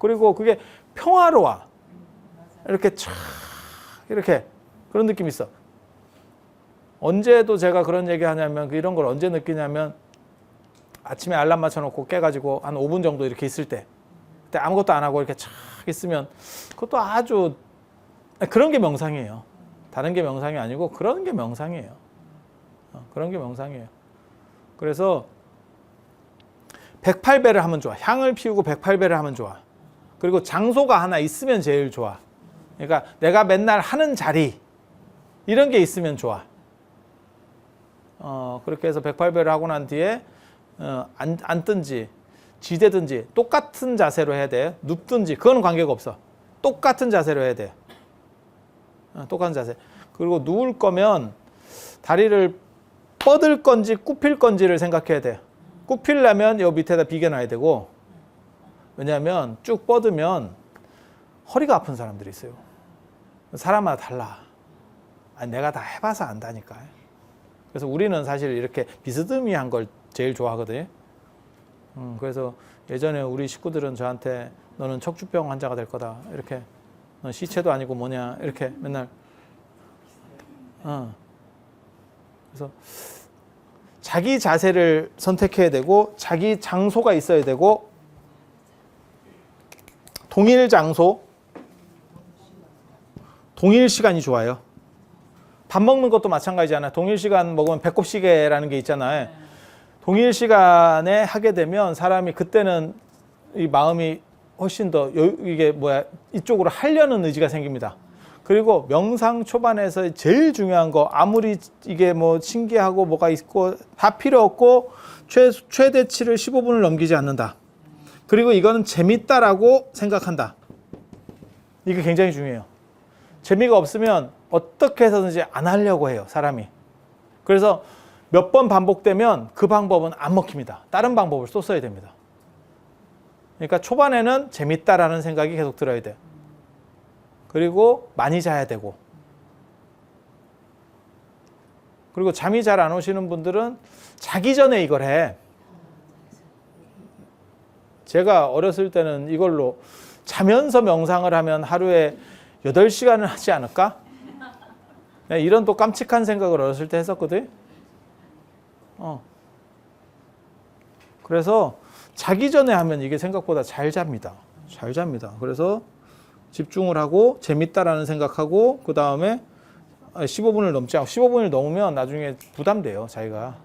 그리고 그게 평화로워. 이렇게 촥 이렇게 그런 느낌이 있어. 언제도 제가 그런 얘기 하냐면 이런 걸 언제 느끼냐면 아침에 알람 맞춰놓고 깨가지고 한 5분 정도 이렇게 있을 때, 그때 아무것도 안 하고 이렇게 촥 있으면 그것도 아주 그런 게 명상이에요. 다른 게 명상이 아니고 그런 게 명상이에요. 그런 게 명상이에요. 그래서 108배를 하면 좋아. 향을 피우고 108배를 하면 좋아. 그리고 장소가 하나 있으면 제일 좋아. 그러니까 내가 맨날 하는 자리 이런 게 있으면 좋아. 그렇게 해서 108배를 하고 난 뒤에 앉든지 지대든지 똑같은 자세로 해야 돼. 눕든지 그거는 관계가 없어. 똑같은 자세로 해야 돼. 똑같은 자세. 그리고 누울 거면 다리를 뻗을 건지 굽힐 건지를 생각해야 돼. 굽히려면 요 밑에다 비겨놔야 되고, 왜냐하면 쭉 뻗으면 허리가 아픈 사람들이 있어요. 사람마다 달라. 내가 다 해봐서 안다니까. 그래서 우리는 사실 이렇게 비스듬히한 걸 제일 좋아하거든요. 그래서 예전에 우리 식구들은 저한테 너는 척추병 환자가 될 거다. 이렇게. 넌 시체도 아니고 뭐냐. 이렇게 맨날. 그래서 자기 자세를 선택해야 되고 자기 장소가 있어야 되고 동일 장소, 동일 시간이 좋아요. 밥 먹는 것도 마찬가지잖아요. 동일 시간 먹으면 배꼽 시계라는 게 있잖아요. 동일 시간에 하게 되면 사람이 그때는 이 마음이 훨씬 더 이쪽으로 하려는 의지가 생깁니다. 그리고 명상 초반에서 제일 중요한 거, 아무리 이게 뭐 신기하고 뭐가 있고 다 필요 없고 최대치를 15분을 넘기지 않는다. 그리고 이거는 재밌다라고 생각한다. 이게 굉장히 중요해요. 재미가 없으면 어떻게 해서든지 안 하려고 해요, 사람이. 그래서 몇 번 반복되면 그 방법은 안 먹힙니다. 다른 방법을 또 써야 됩니다. 그러니까 초반에는 재밌다라는 생각이 계속 들어야 돼요. 그리고 많이 자야 되고, 그리고 잠이 잘 안 오시는 분들은 자기 전에 이걸 해. 제가 어렸을 때는 이걸로 자면서 명상을 하면 하루에 8시간을 하지 않을까? 이런 또 깜찍한 생각을 어렸을 때 했었거든. 그래서 자기 전에 하면 이게 생각보다 잘 잡니다. 잘 잡니다. 그래서 집중을 하고 재밌다라는 생각하고 그 다음에 15분을 넘지 않고 15분을 넘으면 나중에 부담돼요, 자기가.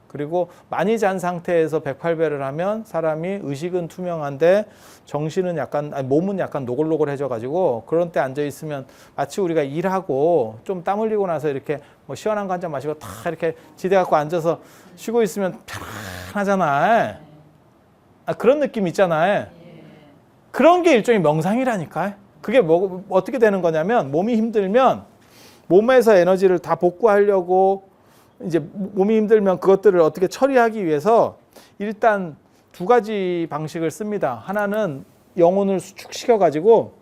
그리고 많이 잔 상태에서 108배를 하면 사람이 의식은 투명한데 정신은 약간, 아니, 몸은 약간 노골노골해져 가지고 그런 때 앉아 있으면 마치 우리가 일하고 좀 땀 흘리고 나서 이렇게 뭐 시원한 거 한 잔 마시고 다 이렇게 지대 갖고 앉아서 쉬고 있으면 편하잖아. 그런 느낌 있잖아요. 그런 게 일종의 명상이라니까. 그게 뭐 어떻게 되는 거냐면 몸이 힘들면 몸에서 에너지를 다 복구하려고 이제 몸이 힘들면 그것들을 어떻게 처리하기 위해서 일단 두 가지 방식을 씁니다. 하나는 영혼을 수축시켜 가지고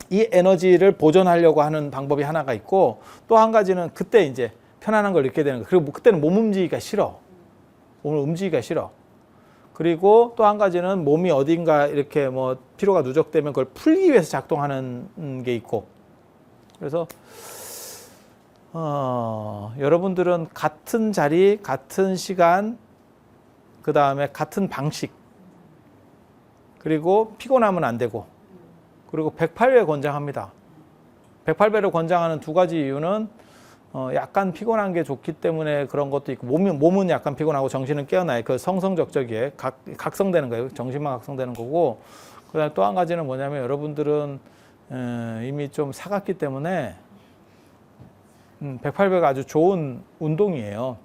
이 에너지를 보존하려고 하는 방법이 하나가 있고, 또 한 가지는 그때 이제 편안한 걸 느끼게 되는 거. 그리고 그때는 몸 움직이기가 싫어. 몸을 움직이기가 싫어. 그리고 또 한 가지는 몸이 어딘가 이렇게 뭐 피로가 누적되면 그걸 풀기 위해서 작동하는 게 있고. 그래서 여러분들은 같은 자리, 같은 시간, 그 다음에 같은 방식, 그리고 피곤하면 안 되고, 그리고 108배 권장합니다. 108배를 권장하는 두 가지 이유는 약간 피곤한 게 좋기 때문에 그런 것도 있고, 몸은 약간 피곤하고 정신은 깨어나요. 그 성성적적이에요. 각성되는 거예요. 정신만 각성되는 거고, 그 다음에 또 한 가지는 뭐냐면 여러분들은 이미 좀 사갔기 때문에 108배가 아주 좋은 운동이에요.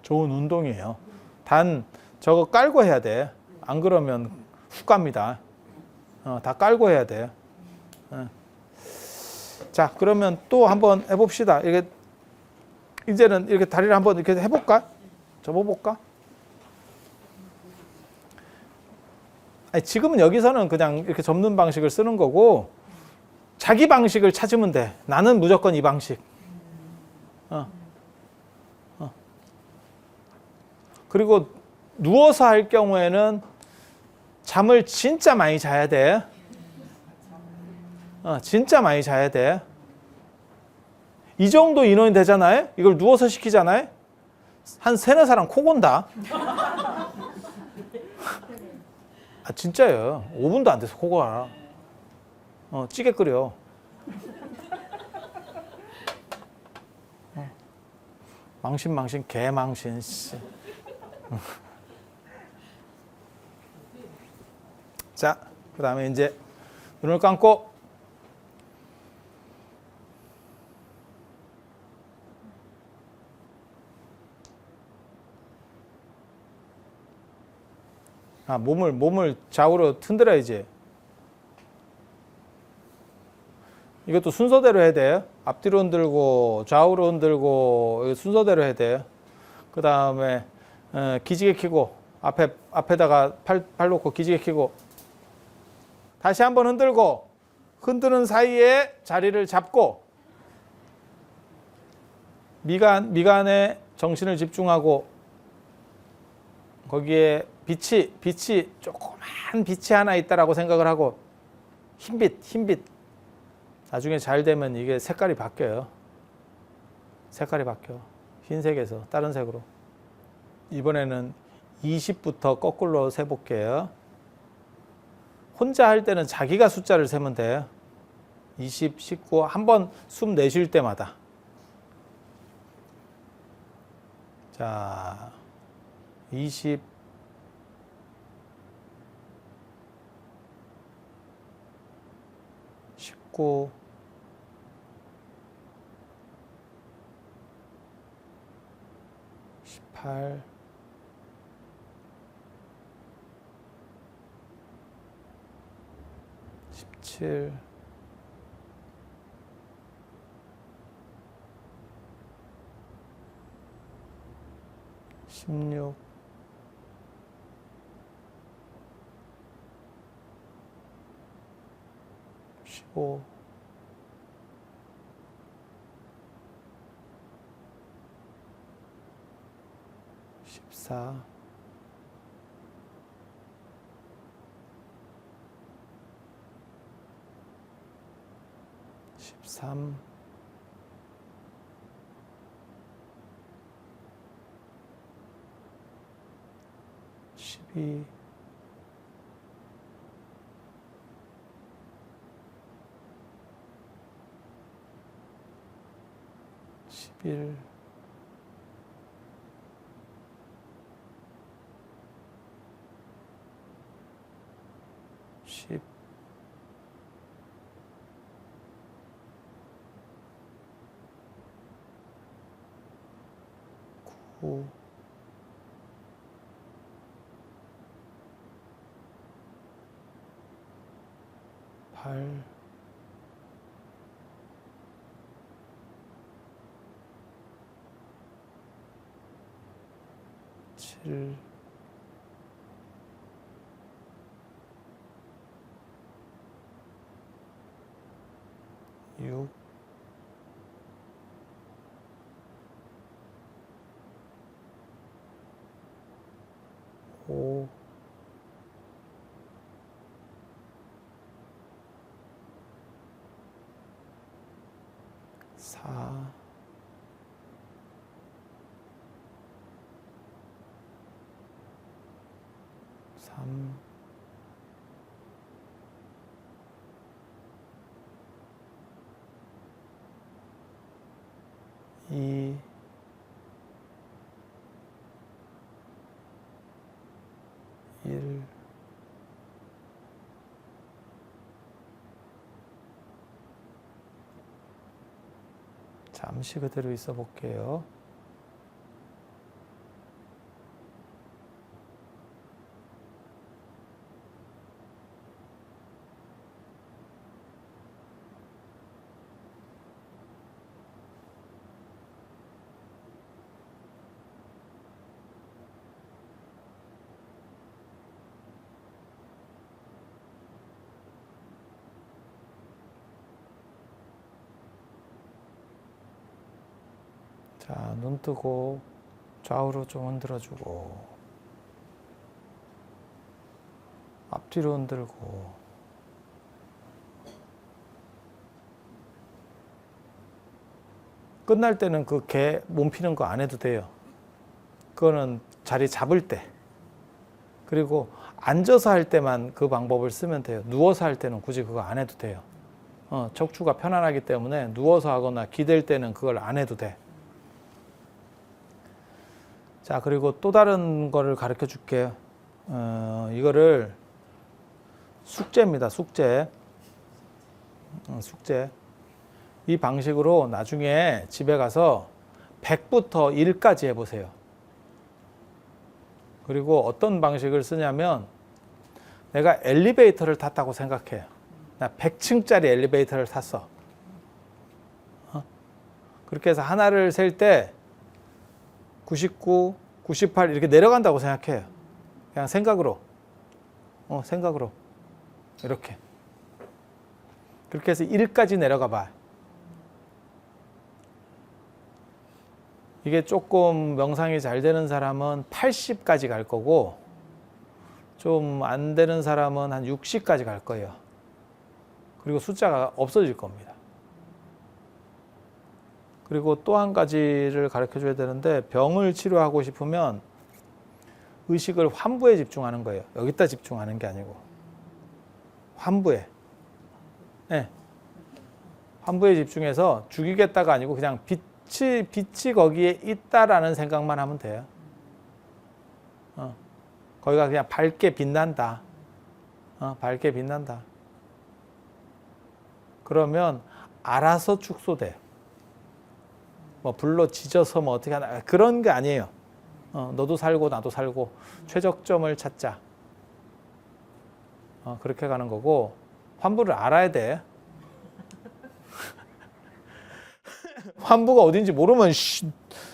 좋은 운동이에요. 단 저거 깔고 해야 돼. 안 그러면 훅 갑니다. 다 깔고 해야 돼. 자, 그러면 또 한번 해봅시다. 이게 이제는 이렇게 다리를 한번 이렇게 해볼까? 접어볼까? 아니, 지금은 여기서는 그냥 이렇게 접는 방식을 쓰는 거고, 자기 방식을 찾으면 돼. 나는 무조건 이 방식. 그리고 누워서 할 경우에는 잠을 진짜 많이 자야 돼. 진짜 많이 자야 돼. 이 정도 인원이 되잖아요? 이걸 누워서 시키잖아요? 한 세네 사람 코 곤다. 진짜예요. 5분도 안 돼서 코 고아. 찌개 끓여. 망신, 개망신, 씨. 자, 그 다음에 이제 눈을 감고 몸을 좌우로 흔들어야지. 이것도 순서대로 해야 돼요. 앞뒤로 흔들고 좌우로 흔들고 순서대로 해야 돼요. 그 다음에 기지개 켜고 앞에다가 팔 놓고 기지개 켜고 다시 한번 흔들고 흔드는 사이에 자리를 잡고 미간에 정신을 집중하고 거기에 빛이 조그만 빛이 하나 있다라고 생각을 하고 흰빛 나중에 잘 되면 이게 색깔이 바뀌어요. 색깔이 바뀌어. 흰색에서 다른 색으로. 이번에는 20부터 거꾸로 세볼게요. 혼자 할 때는 자기가 숫자를 세면 돼요. 20, 19, 한번 숨 내쉴 때마다. 자, 20, 19, 18, 17, 16, 15, 14, 13, 12, 11, 10 9 8 7 6 5 4 3 2 1 잠시 그대로 있어 볼게요. 자, 눈 뜨고 좌우로 좀 흔들어주고 앞뒤로 흔들고 끝날 때는 그 개 몸 피는 거 안 해도 돼요. 그거는 자리 잡을 때, 그리고 앉아서 할 때만 그 방법을 쓰면 돼요. 누워서 할 때는 굳이 그거 안 해도 돼요. 척추가 편안하기 때문에 누워서 하거나 기댈 때는 그걸 안 해도 돼. 자, 그리고 또 다른 거를 가르쳐 줄게요. 이거를 숙제입니다. 숙제. 숙제. 이 방식으로 나중에 집에 가서 100부터 1까지 해보세요. 그리고 어떤 방식을 쓰냐면 내가 엘리베이터를 탔다고 생각해요. 나 100층짜리 엘리베이터를 탔어. 그렇게 해서 하나를 셀 때 99, 98 이렇게 내려간다고 생각해요. 그냥 생각으로. 생각으로. 이렇게. 그렇게 해서 1까지 내려가 봐. 이게 조금 명상이 잘 되는 사람은 80까지 갈 거고 좀 안 되는 사람은 한 60까지 갈 거예요. 그리고 숫자가 없어질 겁니다. 그리고 또 한 가지를 가르쳐 줘야 되는데 병을 치료하고 싶으면 의식을 환부에 집중하는 거예요. 여기다 집중하는 게 아니고 환부에. 네. 환부에 집중해서 죽이겠다가 아니고 그냥 빛이 거기에 있다라는 생각만 하면 돼요. 거기가 그냥 밝게 빛난다. 밝게 빛난다. 그러면 알아서 축소돼. 뭐 불로 지져서 뭐 어떻게 하나 그런 게 아니에요. 너도 살고 나도 살고 최적점을 찾자. 그렇게 가는 거고 환부를 알아야 돼. 환부가 어딘지 모르면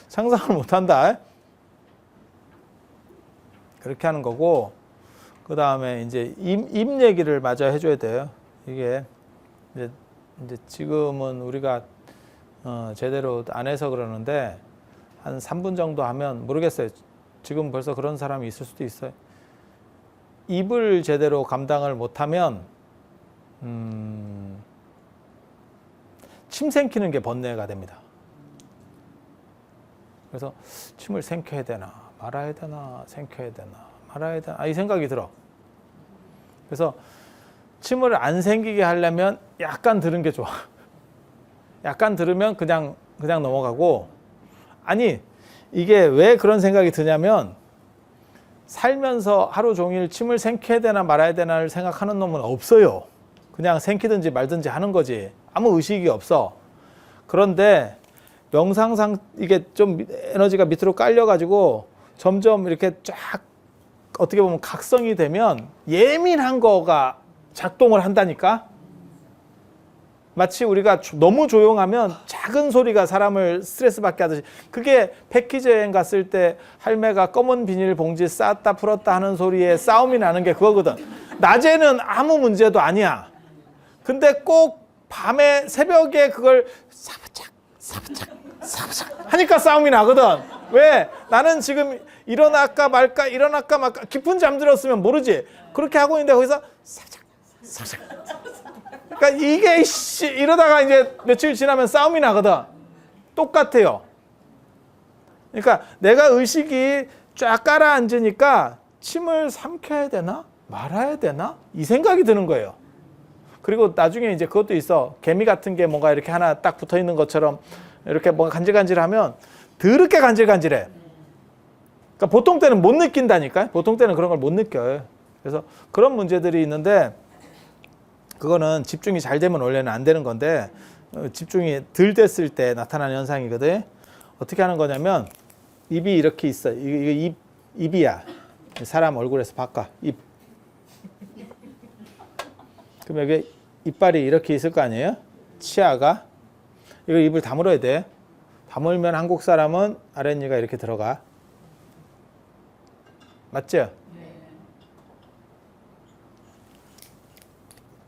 상상을 못한다. 그렇게 하는 거고 그 다음에 이제 입 얘기를 마저 해줘야 돼요. 이게 이제 지금은 우리가 제대로 안 해서 그러는데 한 3분 정도 하면 모르겠어요. 지금 벌써 그런 사람이 있을 수도 있어요. 입을 제대로 감당을 못하면 침 생기는 게 번뇌가 됩니다. 그래서 침을 생겨야 되나 말아야 되나 생겨야 되나 말아야 되나 이 생각이 들어. 그래서 침을 안 생기게 하려면 약간 들은 게 좋아. 약간 들으면 그냥 넘어가고 아니 이게 왜 그런 생각이 드냐면 살면서 하루 종일 침을 생겨야 되나 말아야 되나를 생각하는 놈은 없어요. 그냥 생기든지 말든지 하는 거지. 아무 의식이 없어. 그런데 명상상 이게 좀 에너지가 밑으로 깔려가지고 점점 이렇게 쫙 어떻게 보면 각성이 되면 예민한 거가 작동을 한다니까. 마치 우리가 너무 조용하면 작은 소리가 사람을 스트레스 받게 하듯이, 그게 패키지 여행 갔을 때 할매가 검은 비닐 봉지 쌓았다 풀었다 하는 소리에 싸움이 나는 게 그거거든. 낮에는 아무 문제도 아니야. 근데 꼭 밤에 새벽에 그걸 사부작 하니까 싸움이 나거든. 왜? 나는 지금 일어날까 말까 깊은 잠 들었으면 모르지. 그렇게 하고 있는데 거기서 사부작 그러니까 이게 이러다가 이제 며칠 지나면 싸움이 나거든. 똑같아요. 그러니까 내가 의식이 쫙 깔아앉으니까 침을 삼켜야 되나 말아야 되나 이 생각이 드는 거예요. 그리고 나중에 이제 그것도 있어. 개미 같은 게 뭔가 이렇게 하나 딱 붙어 있는 것처럼 이렇게 뭔가 간질간질하면 더럽게 간질간질해. 그러니까 보통 때는 못 느낀다니까. 보통 때는 그런 걸 못 느껴요. 그래서 그런 문제들이 있는데, 그거는 집중이 잘 되면 원래는 안 되는 건데 집중이 덜 됐을 때 나타나는 현상이거든. 어떻게 하는 거냐면, 입이 이렇게 있어. 이거 입이야. 사람 얼굴에서 바꿔. 입. 그럼 여기 이빨이 이렇게 있을 거 아니에요? 치아가. 이거 입을 다물어야 돼. 다물면 한국 사람은 아랫니가 이렇게 들어가. 맞죠?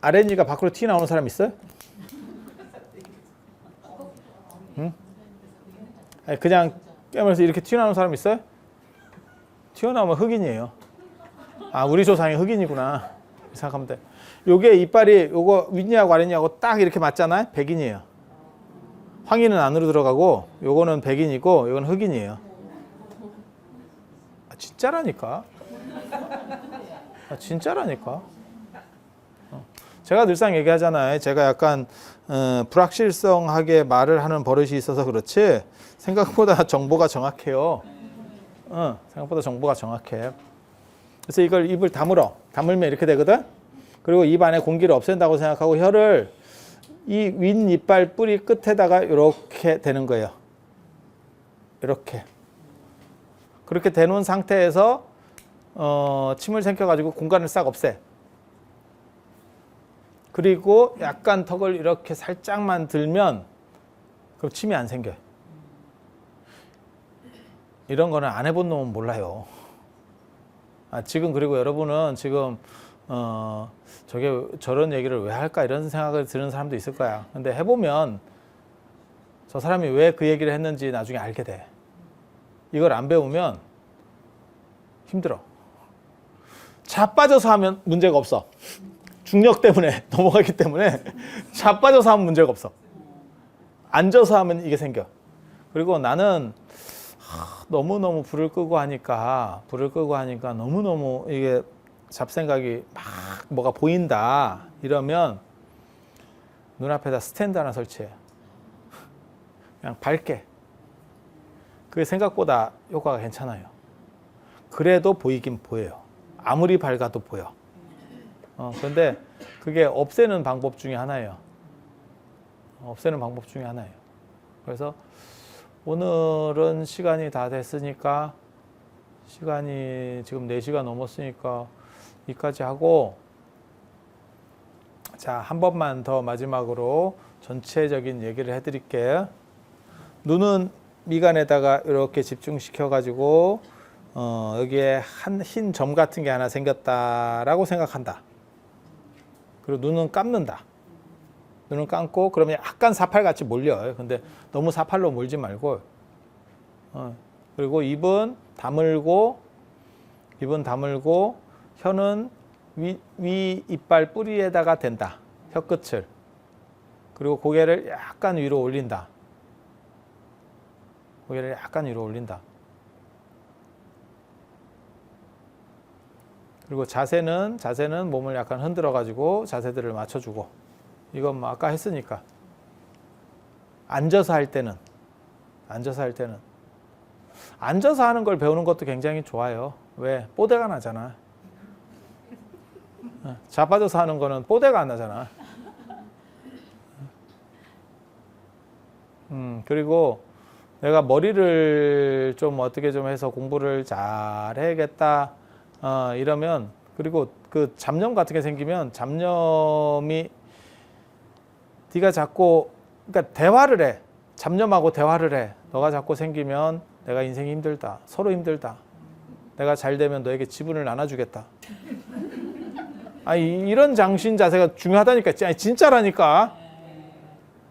아랫니가 밖으로 튀어나오는 사람 있어요? 응? 아니, 그냥 깨물어서 이렇게 튀어나오는 사람 있어요? 튀어나오면 흑인이에요. 아, 우리 조상이 흑인이구나 생각하면 돼. 요게 이빨이 요거 윗니하고 아랫니하고 딱 이렇게 맞잖아요. 백인이에요. 황인은 안으로 들어가고 요거는 백인이고 요건 흑인이에요. 아, 진짜라니까. 아, 진짜라니까. 제가 늘상 얘기하잖아요. 제가 약간 불확실성하게 말을 하는 버릇이 있어서 그렇지 생각보다 정보가 정확해요. 생각보다 정보가 정확해. 그래서 이걸 입을 다물면 이렇게 되거든. 그리고 입 안에 공기를 없앤다고 생각하고 혀를 이 윗이빨 뿌리 끝에다가 이렇게 대는 거예요. 이렇게. 그렇게 대놓은 상태에서 침을 삼켜가지고 공간을 싹 없애. 그리고 약간 턱을 이렇게 살짝만 들면 그럼 침이 안 생겨요. 이런 거는 안 해본 놈은 몰라요. 지금 그리고 여러분은 지금 저런 얘기를 왜 할까 이런 생각을 드는 사람도 있을 거야. 근데 해보면 저 사람이 왜 그 얘기를 했는지 나중에 알게 돼. 이걸 안 배우면 힘들어. 자빠져서 하면 문제가 없어. 중력 때문에 넘어가기 때문에 자빠져서 하면 문제가 없어. 앉아서 하면 이게 생겨. 그리고 나는 너무너무 불을 끄고 하니까 너무너무 이게 잡생각이 막 뭐가 보인다 이러면 눈앞에다 스탠드 하나 설치해. 그냥 밝게. 그게 생각보다 효과가 괜찮아요. 그래도 보이긴 보여요. 아무리 밝아도 보여. 그런데 그게 없애는 방법 중에 하나예요. 그래서 오늘은 시간이 다 됐으니까, 시간이 지금 4시가 넘었으니까 여기까지 하고, 자, 한 번만 더 마지막으로 전체적인 얘기를 해드릴게요. 눈은 미간에다가 이렇게 집중시켜 가지고 여기에 한 흰 점 같은 게 하나 생겼다라고 생각한다. 그리고 눈은 감는다. 눈을 감고 그러면 약간 사팔같이 몰려요. 근데 너무 사팔로 몰지 말고, 그리고 입은 다물고 혀는 위 이빨 뿌리에다가 댄다. 혀끝을. 그리고 고개를 약간 위로 올린다. 그리고 자세는 몸을 약간 흔들어 가지고 자세들을 맞춰주고. 이건 뭐 아까 했으니까. 앉아서 할 때는 앉아서 하는 걸 배우는 것도 굉장히 좋아요. 왜? 뽀대가 나잖아. 자빠져서 하는 거는 뽀대가 안 나잖아. 그리고 내가 머리를 좀 어떻게 좀 해서 공부를 잘 해야겠다. 이러면, 그리고 그 잡념 같은 게 생기면 잡념이 네가 자꾸, 그러니까 대화를 해. 잡념하고 대화를 해. 너가 자꾸 생기면 내가 인생이 힘들다. 서로 힘들다. 내가 잘 되면 너에게 지분을 나눠주겠다. 아니, 이런 장신 자세가 중요하다니까. 아니, 진짜라니까.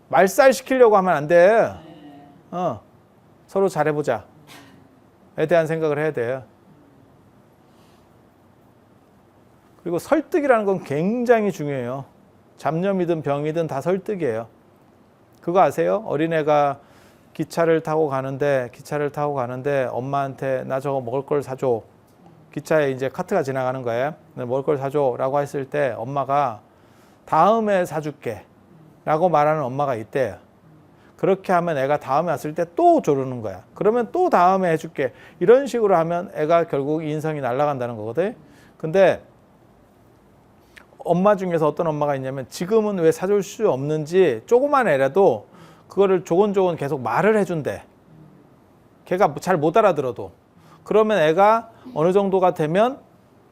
말살 시키려고 하면 안 돼. 서로 잘해보자에 대한 생각을 해야 돼. 그리고 설득이라는 건 굉장히 중요해요. 잡념이든 병이든 다 설득이에요. 그거 아세요? 어린애가 기차를 타고 가는데 엄마한테 나 저거 먹을 걸 사줘. 기차에 이제 카트가 지나가는 거예요. 먹을 걸 사줘 라고 했을 때 엄마가 다음에 사줄게 라고 말하는 엄마가 있대요. 그렇게 하면 애가 다음에 왔을 때 또 조르는 거야. 그러면 또 다음에 해줄게. 이런 식으로 하면 애가 결국 인성이 날아간다는 거거든. 근데 엄마 중에서 어떤 엄마가 있냐면 지금은 왜 사줄 수 없는지 조그만 애라도 그거를 조곤조곤 계속 말을 해준대. 걔가 잘 못 알아들어도. 그러면 애가 어느 정도가 되면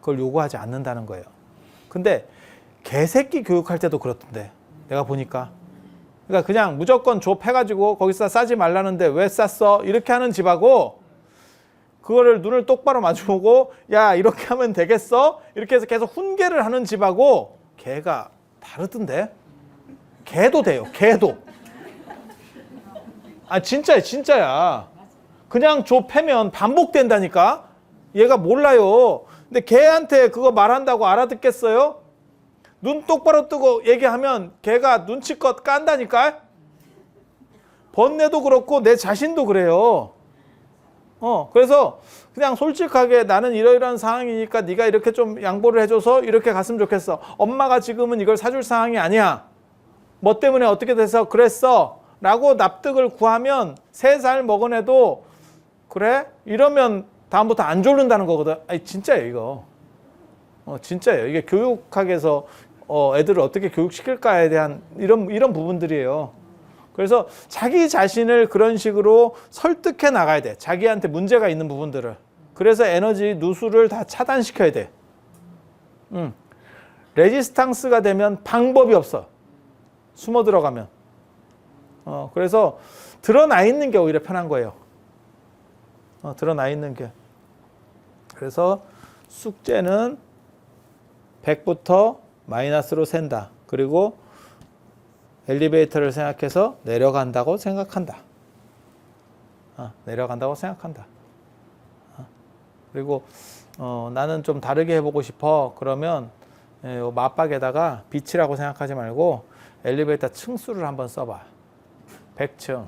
그걸 요구하지 않는다는 거예요. 근데 개새끼 교육할 때도 그렇던데. 내가 보니까. 그러니까 그냥 무조건 좁혀가지고 거기서 싸지 말라는데 왜 쌌어? 이렇게 하는 집하고 그거를 눈을 똑바로 마주보고 야 이렇게 하면 되겠어? 이렇게 해서 계속 훈계를 하는 집하고 걔가 다르던데? 걔도 돼요. 걔도. 아 진짜야. 그냥 좁히면 반복된다니까? 얘가 몰라요. 근데 걔한테 그거 말한다고 알아듣겠어요? 눈 똑바로 뜨고 얘기하면 걔가 눈치껏 깐다니까? 번뇌도 그렇고 내 자신도 그래요. 그래서 그냥 솔직하게 나는 이러이러한 상황이니까 네가 이렇게 좀 양보를 해줘서 이렇게 갔으면 좋겠어. 엄마가 지금은 이걸 사줄 상황이 아니야. 뭐 때문에 어떻게 돼서 그랬어. 라고 납득을 구하면 3살 먹은 애도 그래? 이러면 다음부터 안 졸른다는 거거든. 아니 진짜예요 이거. 진짜예요. 이게 교육학에서 애들을 어떻게 교육시킬까에 대한 이런 부분들이에요. 그래서 자기 자신을 그런 식으로 설득해 나가야 돼. 자기한테 문제가 있는 부분들을. 그래서 에너지 누수를 다 차단시켜야 돼. 레지스탕스가 되면 방법이 없어. 숨어 들어가면. 그래서 드러나 있는 게 오히려 편한 거예요. 드러나 있는 게. 그래서 숙제는 100부터 마이너스로 센다. 그리고 엘리베이터를 생각해서 내려간다고 생각한다. 내려간다고 생각한다. 그리고 나는 좀 다르게 해보고 싶어. 그러면 맞박에다가 빛이라고 생각하지 말고 엘리베이터 층수를 한번 써봐. 100층,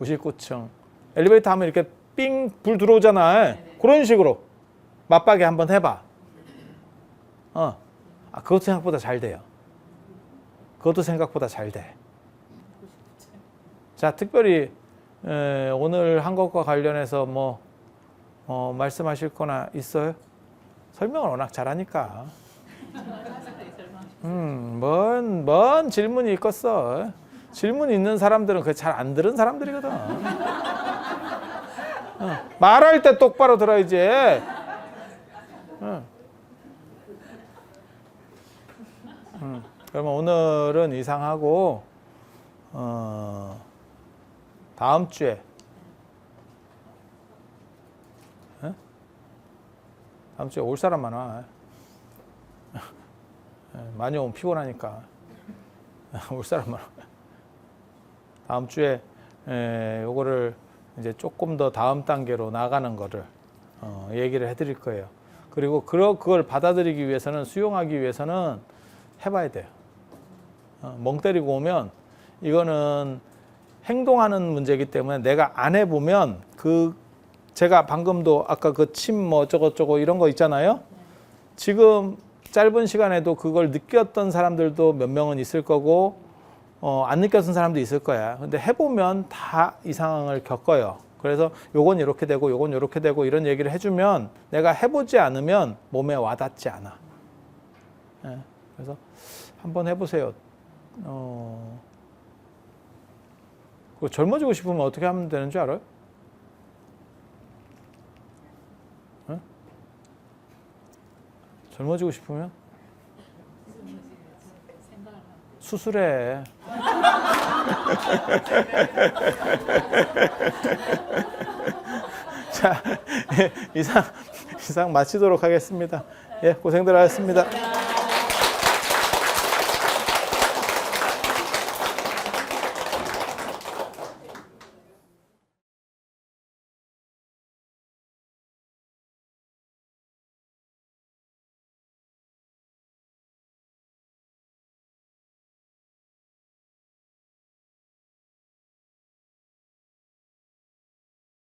99층. 엘리베이터 하면 이렇게 삥 불 들어오잖아. 그런 식으로 맞박에 한번 해봐. 그것도 생각보다 잘 돼요. 그것도 생각보다 잘 돼. 자, 특별히 오늘 한 것과 관련해서 뭐 말씀하실 거나 있어요? 설명을 워낙 잘하니까. 뭔 질문이 있겠어. 질문 있는 사람들은 그게 잘 안 들은 사람들이거든. 말할 때 똑바로 들어야지. 그러면 오늘은 이상하고 다음 주에 다음 주에 올 사람 많아. 많이 오면 피곤하니까 올 사람 많아. 다음 주에 요거를 이제 조금 더 다음 단계로 나가는 거를 얘기를 해드릴 거예요. 그리고 그걸 받아들이기 위해서는, 수용하기 위해서는 해봐야 돼요. 멍 때리고 오면 이거는 행동하는 문제이기 때문에 내가 안 해보면 제가 방금도 아까 그 침 뭐 어쩌고저쩌고 이런 거 있잖아요. 지금 짧은 시간에도 그걸 느꼈던 사람들도 몇 명은 있을 거고 안 느꼈던 사람도 있을 거야. 근데 해보면 다 이 상황을 겪어요. 그래서 요건 이렇게 되고 요건 이렇게 되고 이런 얘기를 해주면 내가 해보지 않으면 몸에 와닿지 않아. 예, 그래서 한번 해보세요. 젊어지고 싶으면 어떻게 하면 되는 줄 알아요? 예? 젊어지고 싶으면 수술해. 자, 이상 마치도록 하겠습니다. 예, 고생들 하셨습니다.